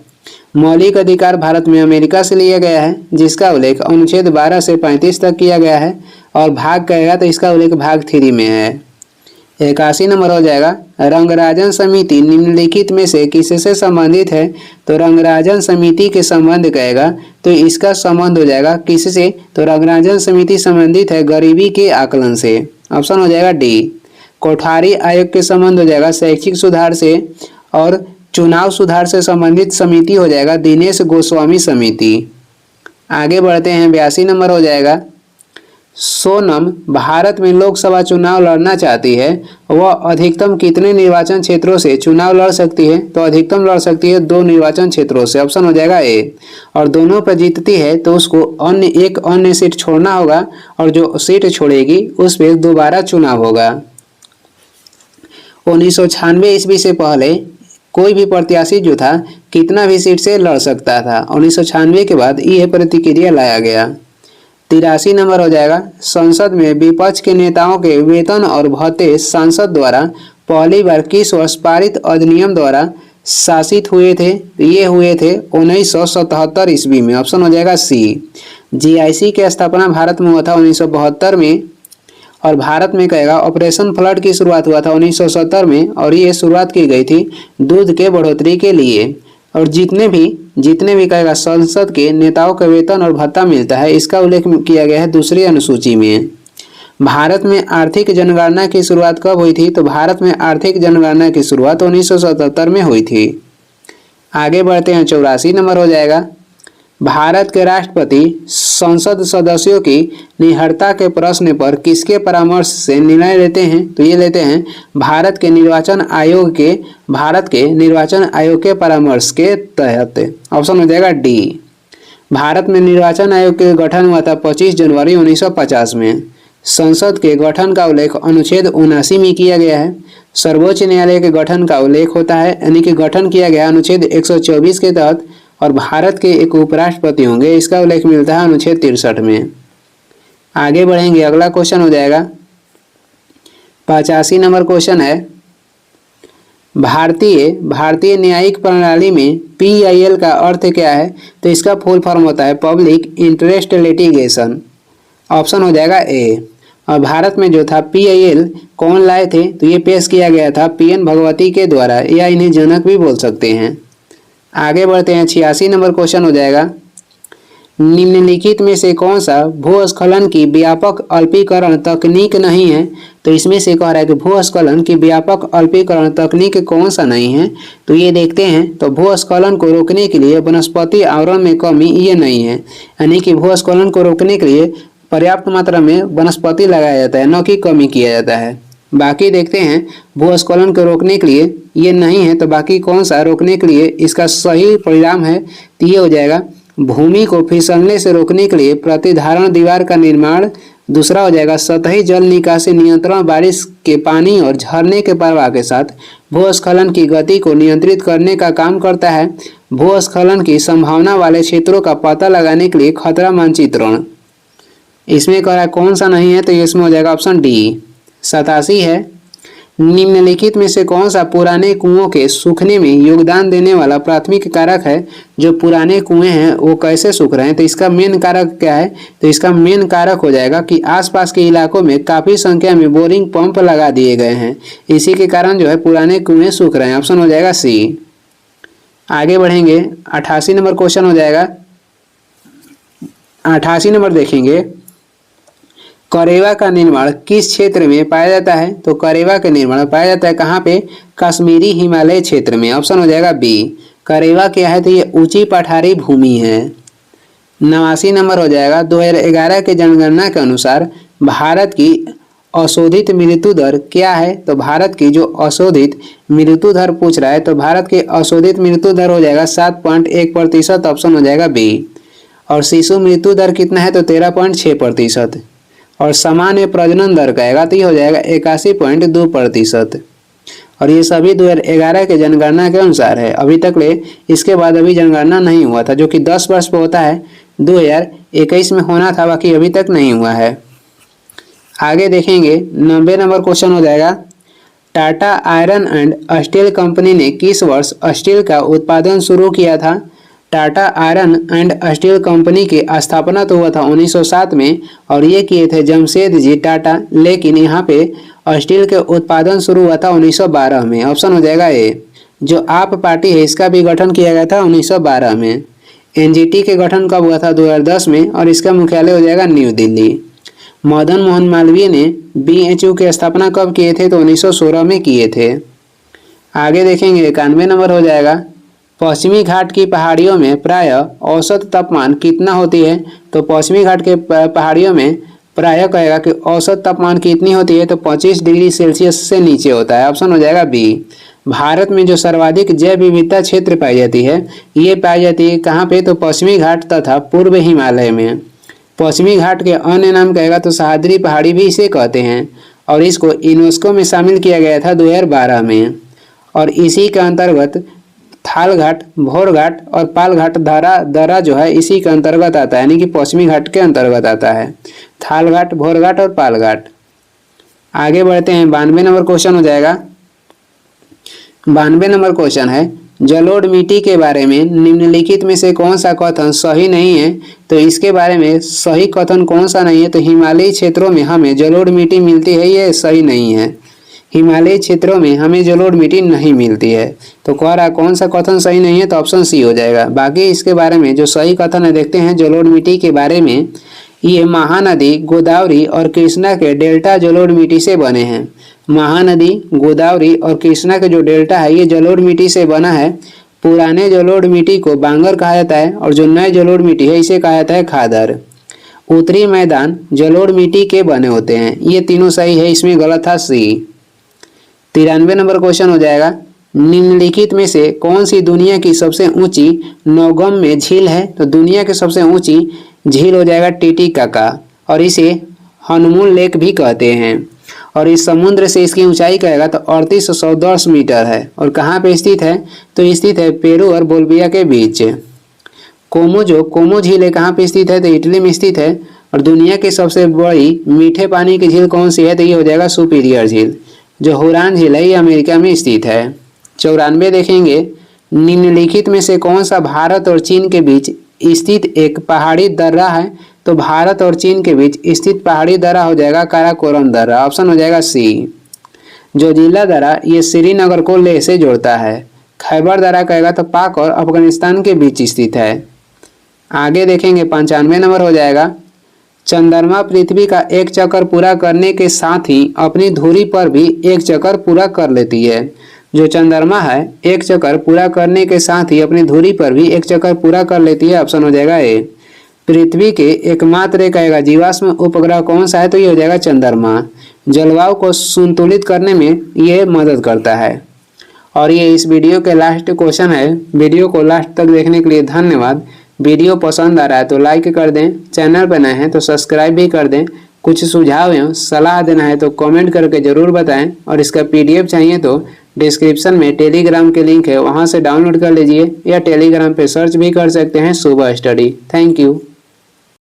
मौलिक अधिकार भारत में अमेरिका से लिया गया है, जिसका उल्लेख अनुच्छेद 12 से 35 तक किया गया है। और भाग कहेगा तो इसका उल्लेख भाग 3 में है। 81 नंबर हो जाएगा, रंगराजन समिति निम्नलिखित में से किससे संबंधित है? तो रंगराजन समिति के संबंध कहेगा तो इसका संबंध हो जाएगा किससे? तो रंगराजन समिति संबंधित है गरीबी के आकलन से। ऑप्शन हो जाएगा डी। कोठारी आयोग के संबंध हो जाएगा शैक्षिक सुधार से। और चुनाव सुधार से संबंधित समिति हो जाएगा दिनेश गोस्वामी समिति। आगे बढ़ते हैं, 82 नंबर हो जाएगा, सोनम भारत में लोकसभा चुनाव लड़ना चाहती है, वह अधिकतम कितने निर्वाचन क्षेत्रों से चुनाव लड़ सकती है? तो अधिकतम लड़ सकती है 2 निर्वाचन क्षेत्रों से। ऑप्शन हो जाएगा ए। और दोनों पर जीतती है तो उसको एक अन्य सीट छोड़ना होगा और जो सीट छोड़ेगी उस पर दोबारा चुनाव होगा। 1996 ईस्वी से पहले कोई भी प्रत्याशी जो था कितना भी सीट से लड़ सकता था। 1996 के बाद यह प्रतिक्रिया लाया गया। 83 नंबर हो जाएगा, संसद में विपक्ष के नेताओं के वेतन और भत्ते सांसद द्वारा पहली बार किस वर्ष पारित अधिनियम द्वारा शासित हुए थे? ये हुए थे 1977 ईस्वी में। ऑप्शन हो जाएगा सी। जीआईसी की स्थापना भारत में हुआ था 1972 में और भारत में कहेगा ऑपरेशन फ्लड की शुरुआत हुआ था 1970 में और ये शुरुआत की गई थी दूध के बढ़ोतरी के लिए। और जितने भी कहेगा संसद के नेताओं का वेतन और भत्ता मिलता है, इसका उल्लेख किया गया है दूसरी अनुसूची में। भारत में आर्थिक जनगणना की शुरुआत कब हुई थी? तो भारत में आर्थिक जनगणना की शुरुआत 1977 में हुई थी। आगे बढ़ते हैं, 84 नंबर हो जाएगा, भारत के राष्ट्रपति संसद सदस्यों की निहरता के प्रश्न पर किसके परामर्श से निर्णय लेते हैं? तो ये लेते हैं भारत के निर्वाचन आयोग के परामर्श के तहत। ऑप्शन हो जाएगा डी। भारत में निर्वाचन आयोग का गठन हुआ था 25 जनवरी 1950 में। संसद के गठन का उल्लेख अनुच्छेद 79 में किया गया है। सर्वोच्च न्यायालय के गठन का उल्लेख होता है, यानी कि गठन किया गया अनुच्छेद 124 के तहत। और भारत के एक उपराष्ट्रपति होंगे, इसका उल्लेख मिलता है अनुच्छेद 63 में। आगे बढ़ेंगे, अगला क्वेश्चन हो जाएगा 85 नंबर क्वेश्चन है, भारतीय न्यायिक प्रणाली में PIL का अर्थ क्या है? तो इसका फुल फॉर्म होता है पब्लिक इंटरेस्ट लिटिगेशन। ऑप्शन हो जाएगा ए। और भारत में जो था PIL कौन लाए थे? तो ये पेश किया गया था PN भगवती के द्वारा, या इन्हें जनक भी बोल सकते हैं। आगे बढ़ते हैं, 86 नंबर क्वेश्चन हो जाएगा, निम्नलिखित में से कौन सा भूस्खलन की व्यापक अल्पीकरण तकनीक नहीं है? तो इसमें से कह रहा है कि भूस्खलन की व्यापक अल्पीकरण तकनीक कौन सा नहीं है? तो ये देखते हैं, तो भूस्खलन को रोकने के लिए वनस्पति आवरण में कमी ये नहीं है, यानी कि भूस्खलन को रोकने के लिए पर्याप्त मात्रा में वनस्पति लगाया जाता है, न कि कमी किया जाता है। बाकी देखते हैं, भूस्खलन को रोकने के लिए ये नहीं है, तो बाकी कौन सा रोकने के लिए इसका सही परिणाम है? तो ये हो जाएगा भूमि को फिसलने से रोकने के लिए प्रतिधारण दीवार का निर्माण। दूसरा हो जाएगा सतही जल निकासी नियंत्रण, बारिश के पानी और झरने के प्रवाह के साथ भूस्खलन की गति को नियंत्रित करने का काम करता है। भूस्खलन की संभावना वाले क्षेत्रों का पता लगाने के लिए खतरा मानचित्रण। इसमें कह रहा है कौन सा नहीं है? तो इसमें हो जाएगा ऑप्शन डी। 87 है, निम्नलिखित में से कौन सा पुराने कुओं के सूखने में योगदान देने वाला प्राथमिक कारक है? जो पुराने कुएं हैं वो कैसे सूख रहे हैं? तो इसका मेन कारक क्या है? तो इसका मेन कारक हो जाएगा कि आसपास के इलाकों में काफ़ी संख्या में बोरिंग पंप लगा दिए गए हैं, इसी के कारण जो है पुराने कुएं सूख रहे हैं। ऑप्शन हो जाएगा सी। आगे बढ़ेंगे, 88 नंबर क्वेश्चन हो जाएगा। 88 नंबर देखेंगे, करेवा का निर्माण किस क्षेत्र में पाया जाता है? तो करेवा का निर्माण पाया जाता है कहाँ पे? कश्मीरी हिमालय क्षेत्र में। ऑप्शन हो जाएगा बी। करेवा क्या है? तो ये ऊंची पठारी भूमि है। 89 नंबर हो जाएगा, 2011 के जनगणना के अनुसार भारत की अशोधित मृत्यु दर क्या है? तो भारत की जो अशोधित मृत्यु दर पूछ रहा है, तो भारत की अशोधित मृत्यु दर हो जाएगा 7.1%। ऑप्शन हो जाएगा बी। और शिशु मृत्यु दर कितना है? तो 13.6%। और सामान्य प्रजनन दर कहेगा तो ये हो जाएगा 81.2%। और ये सभी 2011 के जनगणना के अनुसार है। अभी तक ले इसके बाद अभी जनगणना नहीं हुआ था, जो कि 10 वर्ष पे होता है। 2021 में होना था, बाकी अभी तक नहीं हुआ है। आगे देखेंगे, 90 नंबर क्वेश्चन हो जाएगा, Tata iron and steel company ने किस वर्ष स्टील का उत्पादन शुरू किया था? Tata iron and steel company की स्थापना तो हुआ था 1907 में, और ये किए थे जमशेद जी टाटा। लेकिन यहाँ पे स्टील के उत्पादन शुरू हुआ था 1912 में। ऑप्शन हो जाएगा ए। जो आप पार्टी है इसका भी गठन किया गया था 1912 में। NGT के गठन कब हुआ था? 2010 में, और इसका मुख्यालय हो जाएगा न्यू दिल्ली। मदन मोहन मालवीय ने BHU की स्थापना कब किए थे? तो 1916 में किए थे। आगे देखेंगे, 91 नंबर हो जाएगा, पश्चिमी घाट की पहाड़ियों में प्राय औसत तापमान कितना होती है? तो पश्चिमी घाट के पहाड़ियों में प्राय कहेगा कि औसत तापमान कितनी होती है? तो 25 डिग्री सेल्सियस से नीचे होता है। ऑप्शन हो जाएगा बी। भारत में जो सर्वाधिक जैव विविधता क्षेत्र पाई जाती है, ये पाई जाती है कहाँ पे? तो पश्चिमी घाट तथा पूर्व हिमालय में। पश्चिमी घाट के अन्य नाम कहेगा तो सह्याद्री पहाड़ी भी इसे कहते हैं, और इसको यूनेस्को में शामिल किया गया था 2012 में। और इसी के अंतर्गत थाल घाट, भोर घाट और पाल घाट दर्रा जो है इसी के अंतर्गत आता है, यानी कि पश्चिमी घाट के अंतर्गत आता है। थाल घाट, भोर घाट और पाल घाट। आगे बढ़ते हैं, 92 नंबर क्वेश्चन हो जाएगा। 92 नंबर क्वेश्चन है, जलोढ़ मिट्टी के बारे में निम्नलिखित में से कौन सा कथन सही नहीं है? तो इसके बारे में सही कथन कौन सा नहीं है? तो हिमालयी क्षेत्रों में हमें जलोढ़ मिट्टी मिलती है, ये सही नहीं है। हिमालयी क्षेत्रों में हमें जलोढ़ मिट्टी नहीं मिलती है। तो कह रहा कौन सा कथन सही नहीं है? तो ऑप्शन सी हो जाएगा। बाकी इसके बारे में जो सही कथन है देखते हैं। जलोढ़ मिट्टी के बारे में, ये महानदी गोदावरी और कृष्णा के डेल्टा जलोढ़ मिट्टी से बने हैं। महानदी गोदावरी और कृष्णा के जो डेल्टा है ये जलोढ़ मिट्टी से बना है। पुराने जलोढ़ मिट्टी को बांगर कहा जाता है, और जो नए जलोढ़ मिट्टी है इसे कहा जाता है खादर। उत्तरी मैदान जलोढ़ मिट्टी के बने होते हैं। ये तीनों सही है, इसमें गलत था सी। 93 नंबर क्वेश्चन हो जाएगा, निम्नलिखित में से कौन सी दुनिया की सबसे ऊंची नौगम्य झील है? तो दुनिया की सबसे ऊंची झील हो जाएगा टिटिकाका, और इसे हनुमून लेक भी कहते हैं। और इस समुद्र से इसकी ऊंचाई कहेगा तो 3810 मीटर है। और कहाँ पे स्थित है? तो स्थित है पेरू और बोल्विया के बीच। कोमो झील है, कहाँ पे स्थित है? तो इटली में स्थित है। और दुनिया की सबसे बड़ी मीठे पानी की झील कौन सी है? तो ये हो जाएगा सुपीरियर झील। जो हुरान झील है ये अमेरिका में स्थित है। 94 देखेंगे, निम्नलिखित में से कौन सा भारत और चीन के बीच स्थित एक पहाड़ी दर्रा है? तो भारत और चीन के बीच स्थित पहाड़ी दर्रा हो जाएगा काराकोरम दर्रा। ऑप्शन हो जाएगा सी। जोजिला दर्रा ये श्रीनगर को लेह से जोड़ता है। खैबर दर्रा कहेगा तो पाक और अफगानिस्तान के बीच स्थित है। आगे देखेंगे 95 नंबर हो जाएगा, चंद्रमा पृथ्वी का एक चक्कर पूरा करने के साथ ही अपनी धुरी पर भी एक चक्कर पूरा कर लेती है। जो चंद्रमा है एक चक्कर पूरा करने के साथ ही अपनी धुरी पर भी एक चक्कर पूरा कर लेती है। ऑप्शन हो जाएगा ए। पृथ्वी के एकमात्र कहेगा जीवाश्म उपग्रह कौन सा है? तो ये हो जाएगा चंद्रमा। जलवायु को संतुलित करने में यह मदद करता है। और ये इस वीडियो के लास्ट क्वेश्चन है। वीडियो को लास्ट तक देखने के लिए धन्यवाद। वीडियो पसंद आ रहा है तो लाइक कर दें, चैनल पर नए हैं तो सब्सक्राइब भी कर दें। कुछ सुझाव या सलाह देना है तो कमेंट करके ज़रूर बताएं। और इसका PDF चाहिए तो डिस्क्रिप्शन में टेलीग्राम के लिंक है, वहां से डाउनलोड कर लीजिए या टेलीग्राम पे सर्च भी कर सकते हैं सुबह स्टडी। Thank you.